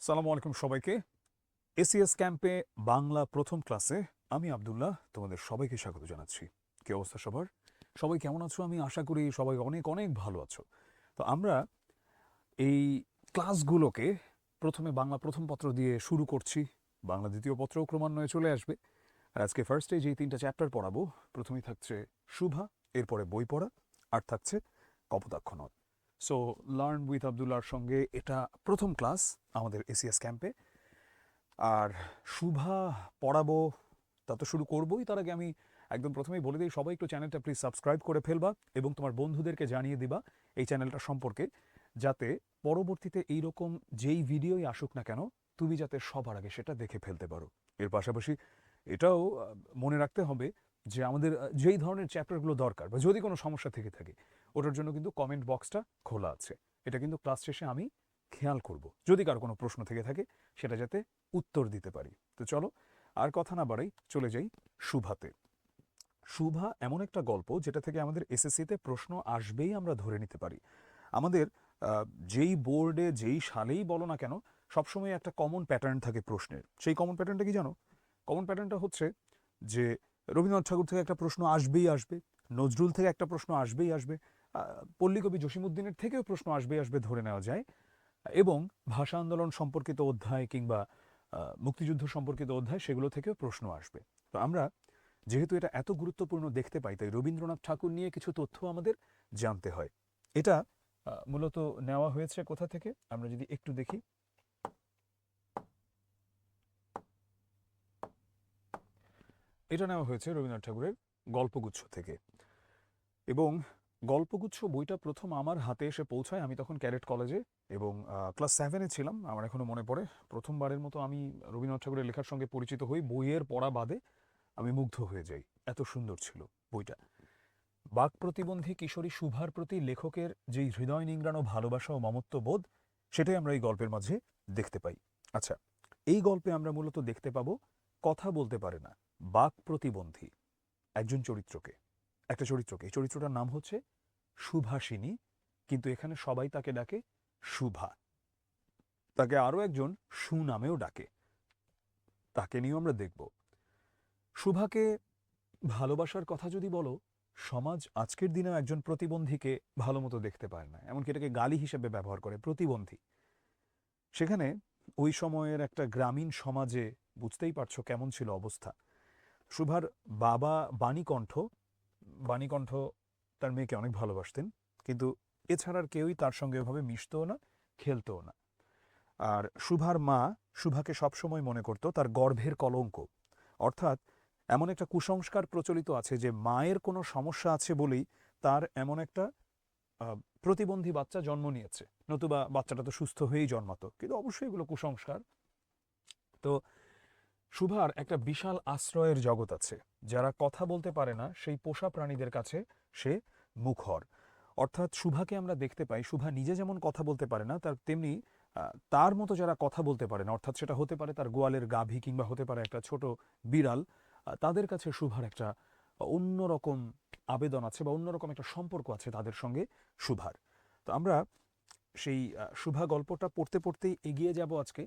সালামু আলাইকুম সবাইকে। এসিএস ক্যাম্পে বাংলা প্রথম ক্লাসে আমি আব্দুল্লাহ তোমাদের সবাইকে স্বাগত জানাচ্ছি। কি অবস্থা সবার? সবাই কেমন আছো? আমি আশা করি সবাই অনেক অনেক ভালো আছো। তো আমরা এই ক্লাসগুলোকে প্রথমে বাংলা প্রথম পত্র দিয়ে শুরু করছি। বাংলা দ্বিতীয় পত্রও ক্রমান্বয়ে চলে আসবে। আর আজকে ফার্স্টে যেই 3টা চ্যাপ্টার পড়াবো, প্রথমেই থাকছে শুভা, এরপরে বই পড়া, আর থাকছে কপোতাক্ষ নদ। সো লার্ন উইথ আব্দুল্লাহর সঙ্গে এটা প্রথম ক্লাস আমাদের এসিএস ক্যাম্পে। আর শুভা পড়াবো তা তো শুরু করবোই, তার আগে আমি একদম প্রথমেই বলে দিই, সবাই একটু চ্যানেলটা প্লিজ সাবস্ক্রাইব করে ফেলবা এবং তোমার বন্ধুদেরকে জানিয়ে দিবা এই চ্যানেলটা সম্পর্কে, যাতে পরবর্তীতে এইরকম যেই ভিডিওই আসুক না কেন তুমি যাতে সবার আগে সেটা দেখে ফেলতে পারো। এর পাশাপাশি এটাও মনে রাখতে হবে যে আমাদের যেই ধরনের চ্যাপ্টারগুলো দরকার বা যদি কোনো সমস্যা থেকে থাকে ওটার জন্য কিন্তু কমেন্ট বক্সটা খোলা আছে। এটা কিন্তু ক্লাস শেষে আমি খেয়াল করব, যদি কারো কোনো প্রশ্ন থেকে থাকে সেটা যাতে উত্তর দিতে পারি। তো চলো আর কথা না বাড়াই, চলে যাই শুভাতে। শুভা এমন একটা গল্প যেটা থেকে আমাদের এসএসসিতে প্রশ্ন আসবেই আমরা ধরে নিতে পারি। আমাদের যেই বোর্ডে যেই সালেই বলো না কেন সবসময় একটা কমন প্যাটার্ন থাকে প্রশ্নের। সেই কমন প্যাটার্নটা কি জানো? কমন প্যাটার্নটা হচ্ছে যে রবীন্দ্রনাথ ঠাকুর থেকে একটা প্রশ্ন আসবেই আসবে, নজরুল থেকে একটা প্রশ্ন আসবেই আসবে, পল্লীকবি জসিমউদ্দিনের থেকেও প্রশ্ন আসবেই আসবে ধরে নেওয়া যায়, এবং ভাষা আন্দোলন সম্পর্কিত অধ্যায় কিংবা মুক্তিযুদ্ধ সম্পর্কিত অধ্যায় সেগুলো থেকেও প্রশ্ন আসবে। তো আমরা যেহেতু এটা এত গুরুত্বপূর্ণ দেখতে পাই, তাই রবীন্দ্রনাথ ঠাকুর নিয়ে কিছু তথ্য আমাদের জানতে হয়। এটা মূলত নেওয়া হয়েছে কোথা থেকে আমরা যদি একটু দেখি। এটা নেওয়া হয়েছে রবীন্দ্রনাথ ঠাকুরের গল্পগুচ্ছ থেকে, এবং গল্পগুচ্ছ বইটা প্রথম আমার হাতে এসে পৌঁছায় আমি তখন ক্যাডেট কলেজে এবং ক্লাস 7-এ ছিলাম। আমার এখনো মনে পড়ে প্রথমবারের মতো আমি রবীন্দ্রনাথ ঠাকুরের লেখার সঙ্গে পরিচিত হই। বইয়ের পড়া বাদে আমি মুগ্ধ হয়ে যাই, এত সুন্দর ছিল বইটা। বাক প্রতিবন্ধী কিশোরী শুভার প্রতি লেখকের যেই হৃদয় নিংড়ানো ভালোবাসা ও মমত্ব বোধ, সেটাই আমরা এই গল্পের মাঝে দেখতে পাই। আচ্ছা, এই গল্পে আমরা মূলত দেখতে পাবো কথা বলতে পারে না বাক প্রতিবন্ধী একজন চরিত্রকে, একটা চরিত্রকে। এই চরিত্রটার নাম হচ্ছে সুভাষিনী, কিন্তু এখানে সবাই তাকে ডাকে শুভা। তাকে আরও একজন সু নামেও ডাকে, তাকে নিয়েও আমরা দেখব। শুভাকে ভালোবাসার কথা যদি বলো, সমাজ আজকের দিনেও একজন প্রতিবন্ধীকে ভালো মতো দেখতে পায় না, এমনকি এটাকে গালি হিসেবে ব্যবহার করে, প্রতিবন্ধী। সেখানে ওই সময়ের একটা গ্রামীণ সমাজে বুঝতেই পারছো কেমন ছিল অবস্থা। শুভার বাবা বাণীকণ্ঠ, বাণীকণ্ঠ তার মেয়েকে অনেক ভালোবাসতেন, কিন্তু এছাড়া আর কেউই তার সঙ্গে ওভাবে মিশতও না, খেলতও না। আর শুভার মা শুভাকে সবসময় মনে করত তার গর্ভের কলঙ্ক। অর্থাৎ এমন একটা কুসংস্কার প্রচলিত আছে যে মায়ের কোনো সমস্যা আছে বলেই তার এমন একটা প্রতিবন্ধী বাচ্চা জন্ম নিয়েছে, নতুবা বাচ্চাটা তো সুস্থ হয়েই জন্মাতো। কিন্তু অবশ্যই এগুলো কুসংস্কার। তো শুভার একটা বিশাল আশ্রয়ের জগৎ আছে। যারা কথা বলতে পারে না সেই পোষা প্রাণীদের কাছে সে মুখর। অর্থাৎ শুভাকে আমরা দেখতে পাই, শুভা নিজে যেমন কথা বলতে পারে না, তার তেমনি তার মতো যারা কথা বলতে পারে না, অর্থাৎ সেটা হতে পারে তার গোয়ালের গাভী কিংবা হতে পারে একটা ছোট বিড়াল, তাদের কাছে শুভার একটা অন্যরকম আবেদন আছে বা অন্যরকম একটা সম্পর্ক আছে তাদের সঙ্গে শুভার। তো আমরা সেই শুভা গল্পটা পড়তে পড়তেই এগিয়ে যাব আজকে।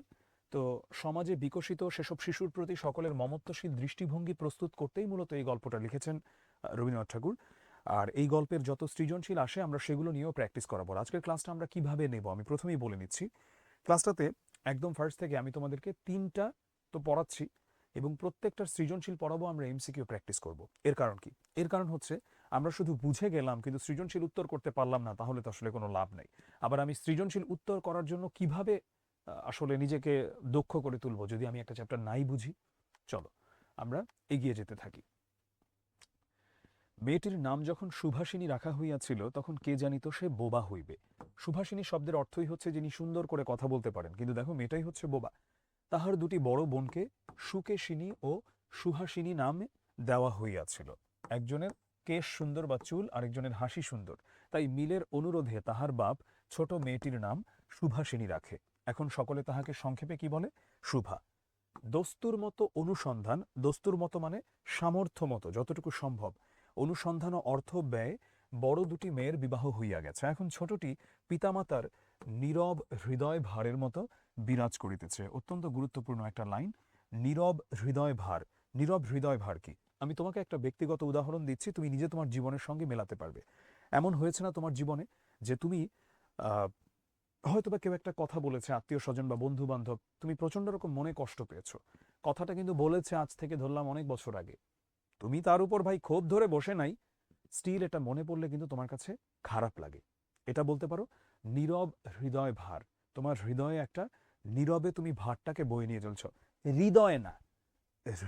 তো সমাজে বিকশিত সেসব শিশুর প্রতি সকলের মমত্বশীল দৃষ্টিভঙ্গি প্রস্তুত করতেই মূলত এই গল্পটা লিখেছেন রবীন্দ্রনাথ ঠাকুর। আর এই গল্পের যত সৃজনশীল আসে আমরা সেগুলো নিয়েও প্র্যাকটিস করাবো। আজকের ক্লাসটা আমরা কিভাবে নেব আমি প্রথমেই বলে নিচ্ছি। ক্লাসটাতে একদম ফার্স্ট থেকে আমি তোমাদেরকে 3টা তো পড়াচ্ছি, এবং প্রত্যেকটার সৃজনশীল পড়াবো, আমরা এমসিকিউ প্র্যাকটিস করব। এর কারণ কি? এর কারণ হচ্ছে আমরা শুধু বুঝে গেলাম কিন্তু সৃজনশীল উত্তর করতে পারলাম না, তাহলে তো আসলে কোনো লাভ নেই। আবার আমি সৃজনশীল উত্তর করার জন্য কিভাবে আসলে নিজেকে দক্ষ করে তুলবো যদি আমি একটা চ্যাপ্টার নাই বুঝি? চলো আমরা এগিয়ে যেতে থাকি। মেয়েটির নাম যখন সুভাষিনী রাখা হইয়াছিল তখন কে জানিত সে বোবা হইবে। সুভাষিনী শব্দের অর্থই হচ্ছে যিনি সুন্দর করে কথা বলতে পারেন, কিন্তু দেখো মেয়েটাই হচ্ছে বোবা। তাহার দুটি বড় বোনকে সুকেশিনী ও সুহাসিনী নামে দেওয়া হইয়াছিল। একজনের কেশ সুন্দর বা চুল, আরেকজনের হাসি সুন্দর, তাই মিলের অনুরোধে তাহার বাপ ছোট মেয়েটির নাম সুভাষিনী রাখে। এখন সকলে তাহাকে সংক্ষেপে কি বলে? শুভা। দস্তুর মতো অনুসন্ধান, দস্তুর মতো মানে সামর্থ্য মতো যতটুকু সম্ভব অনুসন্ধান ও অর্থ ব্যয় বড় দুটি মেয়ের বিবাহ হইয়া গেছে। এখন ছোটটি পিতামাতার নীরব হৃদয় ভারের মতো বিরাজ করিতেছে। অত্যন্ত গুরুত্বপূর্ণ একটা লাইন, নীরব হৃদয় ভার। নীরব হৃদয় ভার কি? আমি তোমাকে একটা ব্যক্তিগত উদাহরণ দিচ্ছি, তুমি নিজে তোমার জীবনের সঙ্গে মেলাতে পারবে। এমন হয়েছে না তোমার জীবনে যে তুমি আহ, হয়তোবা কেউ একটা কথা বলেছে, আত্মীয় স্বজন বা বন্ধু বান্ধব, তুমি প্রচন্ড রকম মনে কষ্ট পেয়েছো। কথাটা কিন্তু বলেছে আজ থেকে ধরলাম অনেক বছর আগে, তুমি তার উপর ভাই ক্ষোভ ধরে বসে নাই, স্টিল এটা মনে পড়লে কিন্তু তোমার কাছে খারাপ লাগে। এটা বলতে পারো নীরব হৃদয় ভার। তোমার হৃদয়ে একটা নীরবে তুমি ভারটাকে বয়ে নিয়ে চলছো। হৃদয় না,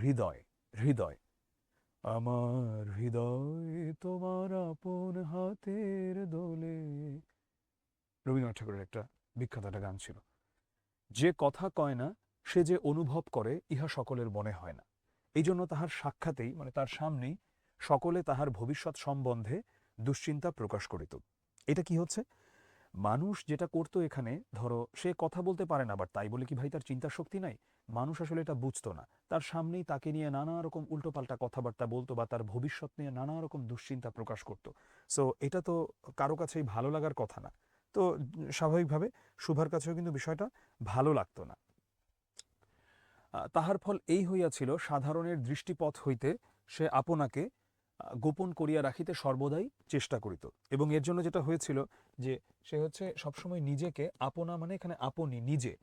হৃদয়, হৃদয়। আমার হৃদয় তোমার আপন হাতের দোলে, রবীন্দ্রনাথ ঠাকুরের একটা বিখ্যাত একটা গান ছিল। যে কথা কয় না সে যে অনুভব করে ইহা সকলের মনে হয় না। এই জন্য তাহার সাক্ষাতেই মানে তার সামনেই সকলে তাহার ভবিষ্যৎ সম্বন্ধে দুশ্চিন্তা প্রকাশ করিত। এটা কি হচ্ছে? মানুষ যেটা করতো এখানে, ধরো সে কথা বলতে পারে না, বাট তাই বলে কি ভাই তার চিন্তা শক্তি নাই? মানুষ আসলে এটা বুঝতো না, তার সামনেই তাকে নিয়ে নানা রকম উল্টোপাল্টা কথাবার্তা বলতো বা তার ভবিষ্যৎ নিয়ে নানা রকম দুশ্চিন্তা প্রকাশ করতো। সো এটা তো কারো কাছেই ভালো লাগার কথা না। তো স্বাভাবিকভাবে শুভার কাছেও কিন্তু বিষয়টা ভালো লাগতো না। তাহার ফল এই হইয়াছিল, সাধারণের দৃষ্টিপথ হইতে সে আপনাকে গোপন করিয়া রাখিতে সর্বদাই চেষ্টা করিত। এবং এর জন্য যেটা হয়েছিল যে সে হচ্ছে সবসময় নিজেকে আপনা মানে এখানে আপনি নিজে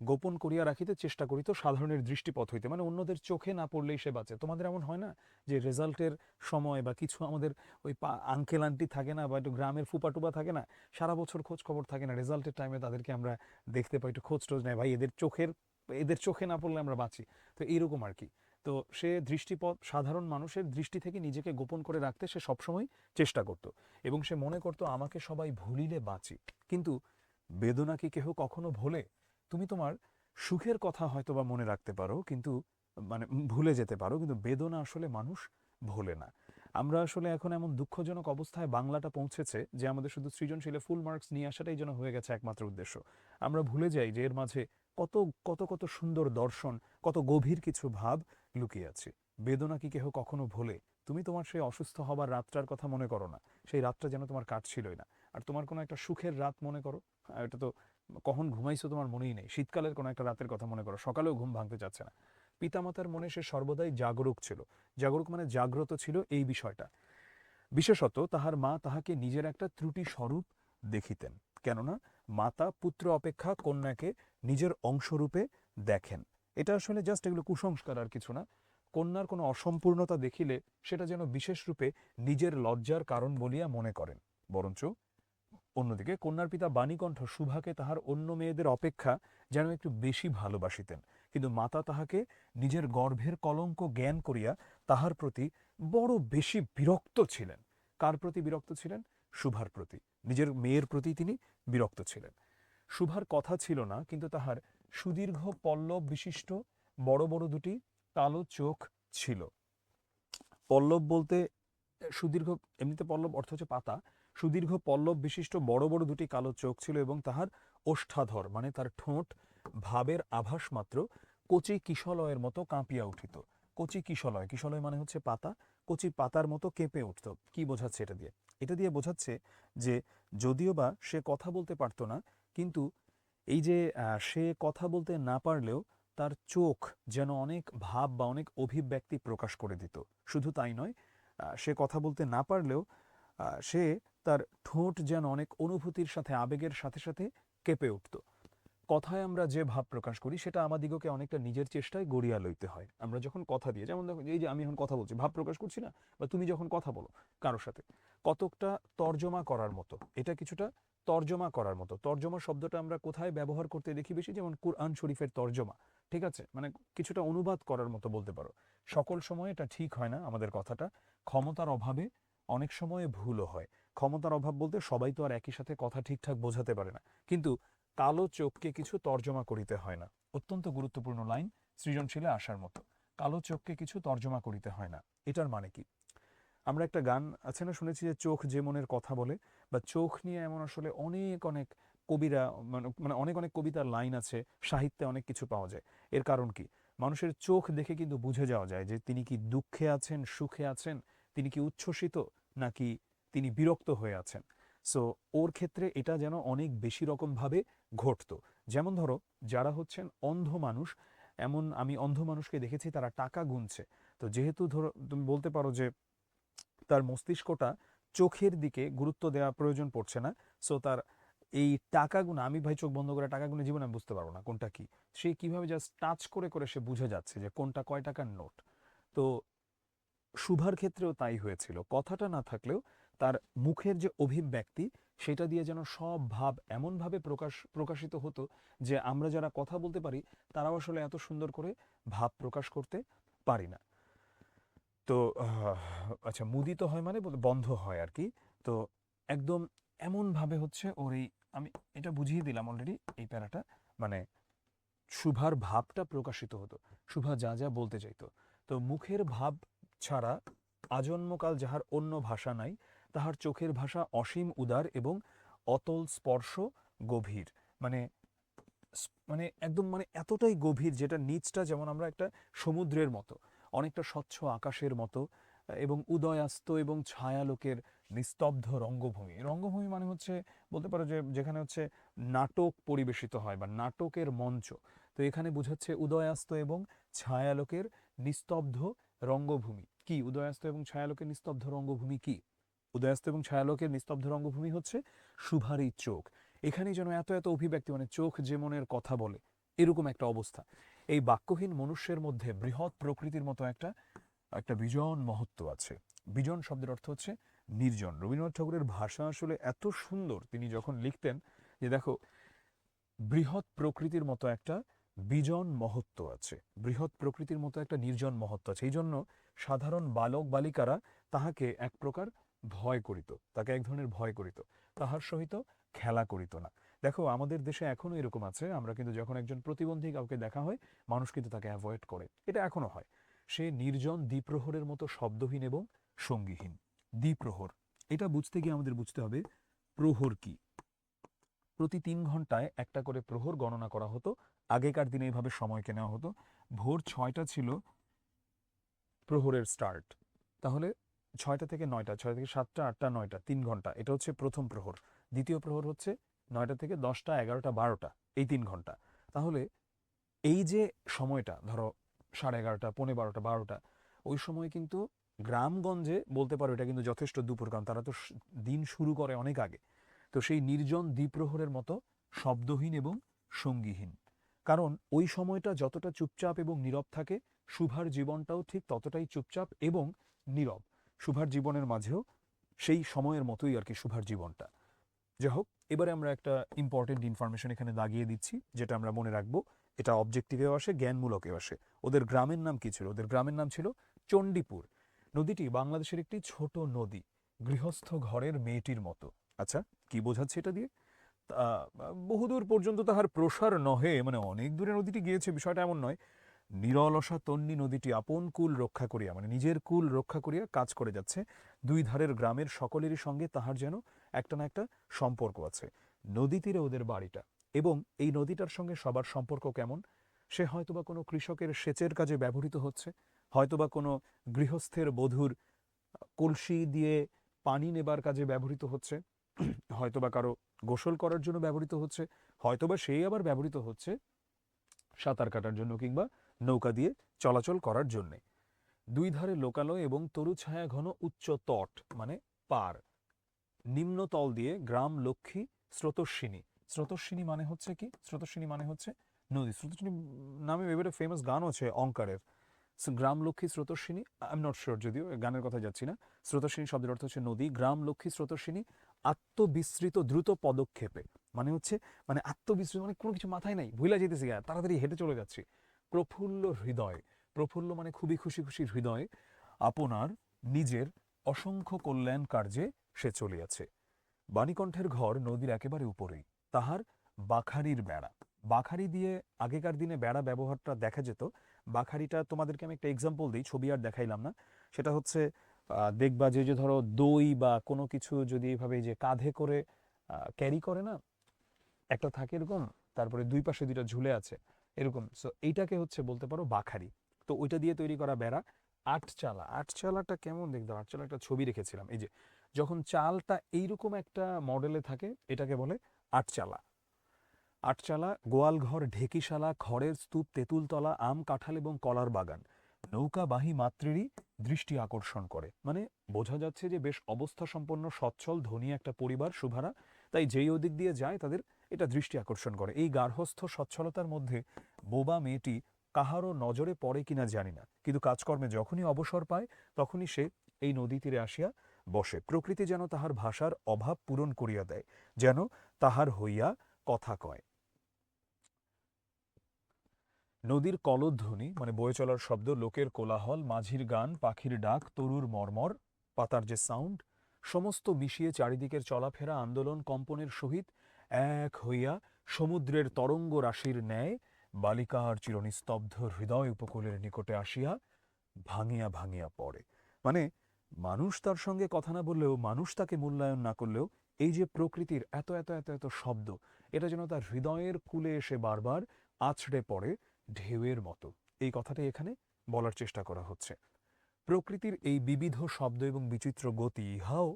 গোপন করিয়া রাখিতে চেষ্টা করিত সাধারণের দৃষ্টিপথ হইতে, মানে অন্যদের চোখে না পড়লেই সে বাঁচে। তোমাদের এমন হয় না যে রেজাল্টের সময় বা কিছু আমাদের ওই আঙ্কেল আন্টি থাকে না, বা একটু গ্রামের ফুপাটুপা থাকে না, সারা বছর খোঁজ খবর থাকে না, রেজাল্টের টাইমে তাদেরকে আমরা দেখতে পাই, একটু খোঁজ টোজ নেয়, ভাই এদের চোখে না পড়লে আমরা বাঁচি। তো এইরকম আর কি। তো সে দৃষ্টিপথ সাধারণ মানুষের দৃষ্টি থেকে নিজেকে গোপন করে রাখতে সে সবসময় চেষ্টা করত, এবং সে মনে করত আমাকে সবাই ভুলিলে বাঁচি। কিন্তু বেদনা কি কেহ কখনো ভোলে? তুমি তোমার সুখের কথা হয়তো বা মনে রাখতে পারো, কিন্তু মানে ভুলে যেতে পারো, কিন্তু বেদনা আসলে মানুষ ভোলে না। আমরা আসলে এখন এমন দুঃখজনক অবস্থায় বাংলাটা পৌঁছেছে যে আমাদের শুধু সৃজনশীলে ফুল মার্কস নিয়ে আসাটাই যেন হয়ে গেছে একমাত্র উদ্দেশ্য। আমরা ভুলে যাই যে এর মাঝে কত কত কত সুন্দর দর্শন, কত গভীর কিছু ভাব লুকিয়ে আছে। বেদনা কি কেহ কখনো ভোলে? তুমি তোমার সেই অসুস্থ হবার রাতটার কথা মনে করো না, সেই রাতটা যেন তোমার কাটছিলই না। আর তোমার কোনো একটা সুখের রাত মনে করো, এটা তো কখন ঘুমাইছো তোমার মনেই নেই। শীতকালের কোনো একটা রাতের কথা মনে করো, সকালেও ঘুম ভাঙতে চাচ্ছে না। পিতামাতার মনে সে সর্বদাই জাগরুক ছিল। জাগরুক মানে জাগ্রত ছিল এই বিষয়টা। বিশেষত তাহার মা তাহাকে নিজের একটা ত্রুটি স্বরূপ দেখিতেন। কেননা মাতা পুত্র অপেক্ষা কন্যাকে নিজের অংশরূপে দেখেন। এটা আসলে জাস্ট এগুলো কুসংস্কার, আর কিছু না। কন্যার কোনো অসম্পূর্ণতা দেখিলে সেটা যেন বিশেষ রূপে নিজের লজ্জার কারণ বলিয়া মনে করেন। বরঞ্চ অন্যদিকে কন্যার পিতা বাণীকণ্ঠ সুভাকে তাহার অন্য মেয়েদের অপেক্ষা যেন একটু বেশি ভালোবাসিতেন। কিন্তু মাতা তাহাকে নিজের গর্ভের কলঙ্ক জ্ঞান করিয়া তাহার প্রতি বড় বেশি বিরক্ত ছিলেন। কার প্রতি বিরক্ত ছিলেন? শুভার প্রতি। নিজের মেয়ের প্রতি তিনি বিরক্ত ছিলেন। শুভার কথা ছিল না, কিন্তু তাহার সুদীর্ঘ পল্লব বিশিষ্ট বড় বড় দুটি কালো চোখ ছিল। পল্লব বলতে সুদীর্ঘ, এমনিতে পল্লব অর্থ হচ্ছে পাতা। সুদীর্ঘ পল্লব বিশিষ্ট বড় বড় দুটি কালো চোখ ছিল, এবং তাহার ওষ্ঠাধর মানে তার ঠোঁট ভাবের আভাস মাত্র কচি কিশলয়ের মতো কাঁপিয়া উঠিত। কচি কিশলয়, কিশলয় মানে হচ্ছে পাতা, কচি পাতার মতো কেঁপে উঠত। কি বোঝাচ্ছে এটা দিয়ে? এটা দিয়ে বোঝাচ্ছে যে যদিও বা সে কথা বলতে পারতো না, কিন্তু এই যে সে কথা বলতে না পারলেও তার চোখ যেন অনেক ভাব বা অনেক অভিব্যক্তি প্রকাশ করে দিত। শুধু তাই নয়, সে কথা বলতে না পারলেও সে তার ঠোঁট যেন অনেক অনুভূতির সাথে আবেগের সাথে সাথে কেঁপে উঠত। কথায় আমরা যে ভাব প্রকাশ করি সেটা আমাদিগকে অনেকটা নিজের চেষ্টায় গড়িয়া লইতে হয়। আমরা যখন কথা দিয়ে, যেমন দেখো এই যে আমি এখন কথা বলছি, ভাব প্রকাশ করছি না, বা তুমি যখন কথা বলো কারোর সাথে, কতকটা তর্জমা করার মতো, এটা কিছুটা তর্জমা করার মতো। তর্জমা শব্দটা আমরা কোথায় ব্যবহার করতে দেখি বেশি? যেমন কুরআন শরীফের তর্জমা, ঠিক আছে, মানে কিছুটা অনুবাদ করার মতো বলতে পারো। সকল সময় এটা ঠিক হয় না আমাদের কথাটা, ক্ষমতার অভাবে অনেক সময় ভুলও হয়। ক্ষমতার অভাব বলতে সবাই তো আর একই সাথে কথা ঠিকঠাক বোঝাতে পারে না, কিন্তু কালো চোখকে কিছু তর্জমা করিতে হয় না। অত্যন্ত গুরুত্বপূর্ণ লাইন, সৃজনশীলে আসার মতো। কালো চোখকে কিছু তর্জমা করিতে হয় না, এটার মানে কি? আমরা একটা গান আছে না, শুনেছি যে চোখ যে মনের কথা বলে, বা চোখ নিয়ে এমন আসলে অনেক অনেক কবিরা, মানে মানে অনেক অনেক কবিতার লাইন আছে, সাহিত্যে অনেক কিছু পাওয়া যায়। এর কারণ কি? মানুষের চোখ দেখে কিন্তু বুঝে যাওয়া যায় যে তিনি কি দুঃখে আছেন, সুখে আছেন, তিনি কি উচ্ছ্বসিত, নাকি তিনি বিরক্ত হয়ে আছেন। সো ওর ক্ষেত্রে এটা যেন অনেক বেশি রকমভাবে ঘটতো। যেমন ধরো যারা হচ্ছেন অন্ধ মানুষ, এমন আমি অন্ধ মানুষকে দেখেছি তারা টাকা গুনছে। তো যেহেতু ধরো তুমি বলতে পারো যে তার মস্তিষ্কটা চোখের দিকে গুরুত্ব দেওয়া প্রয়োজন পড়ছে না, সো তার এই টাকা গুনা, আমি ভাই চোখ বন্ধ করে টাকা গুনে জীবনে আমি বুঝতে পারবো না কোনটা কি। সে কিভাবে জাস্ট টাচ করে করে সে বুঝে যাচ্ছে যে কোনটা কয় টাকার নোট। তো শুভার ক্ষেত্রেও তাই হয়েছিল, কথাটা না থাকলেও তার মুখের যে অভিব্যক্তি সেটা দিয়ে যেন সব ভাব এমনভাবে প্রকাশিত হতো যে আমরা যারা কথা বলতে পারি তারাও আসলে এত সুন্দর করে ভাব প্রকাশ করতে পারি না। তো আচ্ছা, মুদিত হয় মানে বন্ধ হয় আর কি। তো একদম এমনভাবে হচ্ছে ওর এই, আমি এটা বুঝিয়ে দিলাম অলরেডি এই প্যারাটা, মানে শুভার ভাবটা প্রকাশিত হতো, শুভা যা যা বলতে চাইতো। তো মুখের ভাব ছাড়া আজন্মকাল যাহার অন্য ভাষা নাই, তাহার চোখের ভাষা অসীম উদার এবং অতল স্পর্শ গভীর। মানে মানে একদম মানে এতটাই গভীর যেটা নিচটা যেমন আমরা একটা সমুদ্রের মতো, অনেকটা স্বচ্ছ আকাশের মতো, এবং উদয়াস্ত এবং ছায়ালোকের নিস্তব্ধ রঙ্গভূমি। রঙ্গভূমি মানে হচ্ছে বলতে পারো যে যেখানে হচ্ছে নাটক পরিবেশিত হয় বা নাটকের মঞ্চ। তো এখানে বোঝাচ্ছে উদয়াস্ত এবং ছায়ালোকের নিস্তব্ধ রঙ্গভূমি। কি উদয়াস্ত এবং ছায়ালোকের নিস্তব্ধ রঙ্গভূমি কি? উদয়াস্ত এবং ছায়ালোকের নিস্তব্ধ রঙ্গভূমি হচ্ছে শুভারই চোখ। এখানেই যেন এত এত অভিব্যক্তি, মানে চোখ যে মনের কথা বলে, এরকম একটা অবস্থা। এই বাক্যহীন মনুষ্যের মধ্যে বৃহৎ প্রকৃতির মতো একটা একটা বিজন মহত্ব আছে। বিজন শব্দের অর্থ হচ্ছে নির্জন। রবীন্দ্রনাথ ঠাকুরের ভাষা আসলে এত সুন্দর, তিনি যখন লিখতেন যে দেখো, বৃহৎ প্রকৃতির মতো একটা বিজন মহত্ব আছে, বৃহৎ প্রকৃতির মতো একটা নির্জন মহত্ব আছে। এই জন্য সাধারণ বালক বালিকারা তাহাকে এক প্রকার ভয় করিত, তাকে এক ধরনের ভয় করিত, তাহার সহিত খেলা করিত না। দেখো আমাদের দেশে এখনো এরকম আছে, আমরা কিন্তু যখন একজন প্রতিবন্ধী কাউকে দেখা হয় মানুষ কিন্তু তাকে অ্যাভয়েড করে, এটা এখনো হয়। সে নির্জন দ্বিপ্রহরের মতো শব্দহীন এবং সঙ্গীহীন। দ্বিপ্রহর, এটা বুঝতে গিয়ে আমাদের বুঝতে হবে প্রহর কি। প্রতি ৩ ঘন্টায় একটা করে প্রহর গণনা করা হতো। আগেকার দিনে এইভাবে সময়কে নেওয়া হতো। ভোর ৬টা ছিল প্রহরের স্টার্ট, তাহলে ৬টা থেকে ৯টা, ৬টা থেকে ৭টা, ৮টা, 9টা, ৩ ঘন্টা, এটা হচ্ছে প্রথম প্রহর। দ্বিতীয় প্রহর হচ্ছে ৯টা থেকে 10টা, 11টা, 12টা, এই ৩ ঘন্টা। তাহলে এই যে সময়টা ধরো 11:30, 11:15, 12টা, ওই সময় কিন্তু গ্রামগঞ্জে বলতে পারো এটা কিন্তু যথেষ্ট দুপুর, কারণ তারা তো দিন শুরু করে অনেক আগে। তো সেই নির্জন দ্বিপ্রহরের মতো শব্দহীন এবং সঙ্গীহীন, কারণ ওই সময়টা যতটা চুপচাপ এবং নীরব থাকে শুভার জীবনটাও ঠিক ততটাই চুপচাপ এবং নীরব। শুভার জীবনের মাঝেও সেই সময়ের মতোই আর কি শুভার জীবনটা। যাই হোক, এবারে আমরা একটা ইম্পর্টেন্ট ইনফরমেশন এখানে দাগিয়ে দিচ্ছি যেটা আমরা মনে রাখবো। এটা অবজেক্টিভেও আসে, জ্ঞানমূলকেও আসে। ওদের গ্রামের নাম কি ছিল? ওদের গ্রামের নাম ছিল চণ্ডীপুর। নদীটি বাংলাদেশের একটি ছোট নদী, গৃহস্থ ঘরের মেয়েটির মতো। আচ্ছা, কি বোঝাচ্ছে এটা দিয়ে? বহুদূর পর্যন্ত তাহার প্রসার নহে, মানে অনেক দূরে নদীটি গিয়েছে বিষয়টা এমন নয়। নিরলসা তন্বী নদীটি আপন কুল রক্ষা করিয়া, মানে নিজের কুল রক্ষা করিয়া কাজ করে যাচ্ছে। দুই ধারের গ্রামের সকলেরই সঙ্গে তাহার যেন একটা না একটা সম্পর্ক আছে। নদী তীরে ওদের বাড়িটা, এবং এই নদীটার সঙ্গে সবার সম্পর্ক কেমন? সে হয়তোবা কোনো কৃষকের সেচের কাজে ব্যবহৃত হচ্ছে, হয়তোবা কোনো গৃহস্থের বধূর কলসি দিয়ে পানি নেবার কাজে ব্যবহৃত হচ্ছে, হয়তোবা কারো গোসল করার জন্য ব্যবহৃত হচ্ছে, হয়তোবা সেই আবার ব্যবহৃত হচ্ছে সাঁতার কাটার জন্য কিংবা নৌকা দিয়ে চলাচল করার জন্যে। দুই ধারে লোকালয় এবং তরু ছায়া ঘন উচ্চ তট, মানে পার। নিম্নতল দিয়ে গ্রাম লক্ষ্মী স্রোতস্বিনী। স্রোতস্বিনী মানে হচ্ছে কি? স্রোতস্বিনী মানে হচ্ছে নদী। স্রোতস্বিনী নামে এবারে ফেমাস গানও আছে অঙ্কারের। গ্রাম লক্ষ্মী স্রোতস্বিনী, আই এম নট শিওর, যদিও গানের কথা যাচ্ছি না। স্রোতস্বিনী শব্দের অর্থ হচ্ছে নদী। গ্রাম লক্ষ্মী স্রোতস্বিনী আত্মবিস্মৃত দ্রুত পদক্ষেপে, মানে হচ্ছে মানে আত্মবিস্মৃত মানে কোনো কিছু মাথায় নাই, ভুলা যেতেছি, তাড়াতাড়ি হেঁটে চলে যাচ্ছি। প্রফুল্ল হৃদয়, প্রফুল্ল মানে খুবই খুশি খুশি হৃদয়, আপনার নিজের অসংখ্য কল্যাণ কার্যে সে চলিয়াছে। বাণীকণ্ঠের ঘর নদীর একেবারে উপরেই, তাহার বাখারির বেড়া। বাখারি দিয়ে আগেকার দিনে বেড়া ব্যবহারটা দেখা যেত। বাখারিটা তোমাদেরকে আমি একটা এক্সাম্পল দিই, ছবি আর দেখাইলাম না। সেটা হচ্ছে দেখবা যে যে ধরো দই বা কোনো কিছু যদি এইভাবে যে কাঁধে করে ক্যারি করে না, একটা থাকে এরকম, তারপরে দুই পাশে দুইটা ঝুলে আছে এরকম, সো এইটাকে হচ্ছে বলতে পারো বাখারি। তো ওইটা দিয়ে তৈরি করা বেড়া। আটচালা, আটচালাটা কেমন দেখতে? আটচালা একটা ছবি রেখেছিলাম, এই যে যখন চালটা এইরকম একটা মডেলে থাকে এটাকে বলে আটচালা। আটচালা, গোয়ালঘর, ঢেকিশালা, খড়ের স্তূপ, তেঁতুলতলা, আম, কাঁঠাল এবং কলার বাগান নৌকাবাহী মাত্রেরই দৃষ্টি আকর্ষণ করে। মানে বোঝা যাচ্ছে যে বেশ অবস্থা সম্পন্ন, সচ্ছল, ধনী একটা পরিবার শুভারা, তাই যেই ওদিক দিয়ে যায় তাদের এটা দৃষ্টি আকর্ষণ করে। এই গার্হস্থ্য সচ্ছলতার মধ্যে বোবা মেয়েটি কাহারও নজরে পড়ে কিনা জানি না, কিন্তু কাজকর্মে যখনই অবসর পায় তখনই সে এই নদী তীরে আসিয়া বসে। প্রকৃতি যেন তাহার ভাষার অভাব পূরণ করিয়া দেয়, যেন তাহার হইয়া কথা কয়। নদীর কলধ্বনি মানে বয়ে চলার শব্দ, লোকের কোলাহল, মাঝির গান, পাখির ডাক, তরুর মর্মর, পাতার যে সাউন্ড, সমস্ত মিশিয়ে চারিদিকের চলাফেরা আন্দোলন কম্পনের সহিত এক হইয়া সমুদ্রের তরঙ্গ রাশির ন্যায় বালিকার চিরনিস্তব্ধ হৃদয় উপকূলের নিকটে আসিয়া ভাঙিয়া ভাঙিয়া পড়ে। মানে মানুষ তার সঙ্গে কথা না বললেও, মানুষ তাকে মূল্যায়ন না করলেও, এই যে প্রকৃতির এত এত এত এত শব্দ, এটা যেন তার হৃদয়ের কূলে এসে বারবার আছড়ে পড়ে ঢেউয়ের মতো। এই কথাটাই এখানে বলার চেষ্টা করা হচ্ছে। প্রকৃতির এই বিবিধ শব্দ এবং বিচিত্র গতি, ইহাও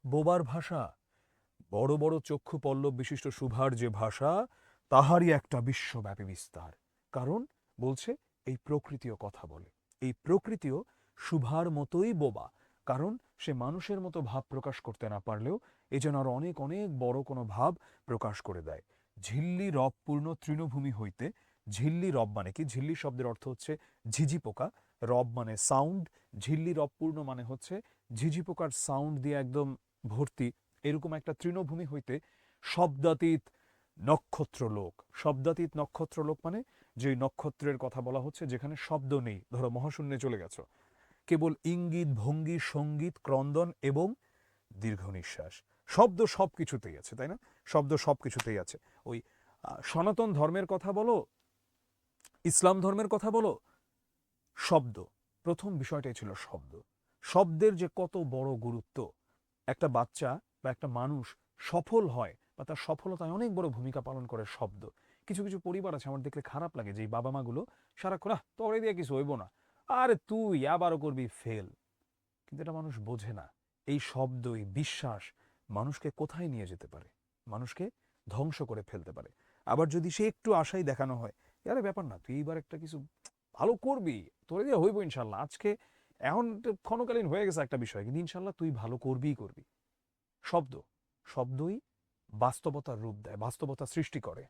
বোবার ভাষা। বড় বড় চক্ষু পল্লব বিশিষ্ট শুভার যে ভাষা, তাহারই একটা বিশ্বব্যাপী বিস্তার। কারণ বলছে এই প্রকৃতিও কথা বলে, এই প্রকৃতিও শুভার মতোই বোবা। কারণ সে মানুষের মতো ভাব প্রকাশ করতে না পারলেও এ যেন আর অনেক অনেক বড় কোনো ভাব প্রকাশ করে দেয়। ঝিল্লি রবপূর্ণ তৃণভূমি হইতে, ঝিল্লি রব মানে কি? ঝিল্লি শব্দের অর্থ হচ্ছে ঝিঝি পোকা, রব মানে সাউন্ড, ঝিল্লি রবপূর্ণ মানে হচ্ছে ঝিঝি পোকার সাউন্ড দিয়ে একদম ভর্তি এরকম একটা তৃণভূমি হইতে শব্দাতীত নক্ষত্রলোক। শব্দাতীত নক্ষত্রলোক মানে যে নক্ষত্রের কথা বলা হচ্ছে যেখানে শব্দ নেই, ধরো মহাশূন্যে চলে গেছো, কেবল ইঙ্গিত, ভঙ্গি, সঙ্গীত, ক্রন্দন এবং দীর্ঘ নিঃশ্বাস। শব্দ সব কিছুতেই আছে, তাই না? শব্দ সব কিছুতেই আছে। ওই সনাতন ধর্মের কথা বলো, ইসলাম ধর্মের কথা বলো, শব্দ প্রথম বিষয়টাই ছিল শব্দ। শব্দের যে কত বড় গুরুত্ব। একটা বাচ্চা বা একটা মানুষ সফল হয় বা তার সফলতায় অনেক বড় ভূমিকা পালন করে শব্দ। কিছু কিছু পরিবার আছে আমার দেখলে খারাপ লাগে, যে বাবা মাগুলো সারাক্ষণ তোরে দিয়ে কিছু হইব না, আরে তুই আবারও করবি ফেল। কিন্তু এটা মানুষ বোঝে না, এই শব্দ, এই বিশ্বাস মানুষকে কোথায় নিয়ে যেতে পারে, মানুষকে ধ্বংস করে ফেলতে পারে। আবার যদি সে একটু আশাই দেখানো হয়, আরে ব্যাপার না, তুই এইবার একটা কিছু ভালো করবি, তোরে দিয়ে হইব ইনশাল্লাহ, আজকে এখন ক্ষণকালীন হয়ে গেছে একটা বিষয়, কিন্তু ইনশাল্লাহ তুই ভালো করবিই করবি। শব্দ, শব্দই বাস্তবতার রূপ দেয়, বাস্তবতা সৃষ্টি করে।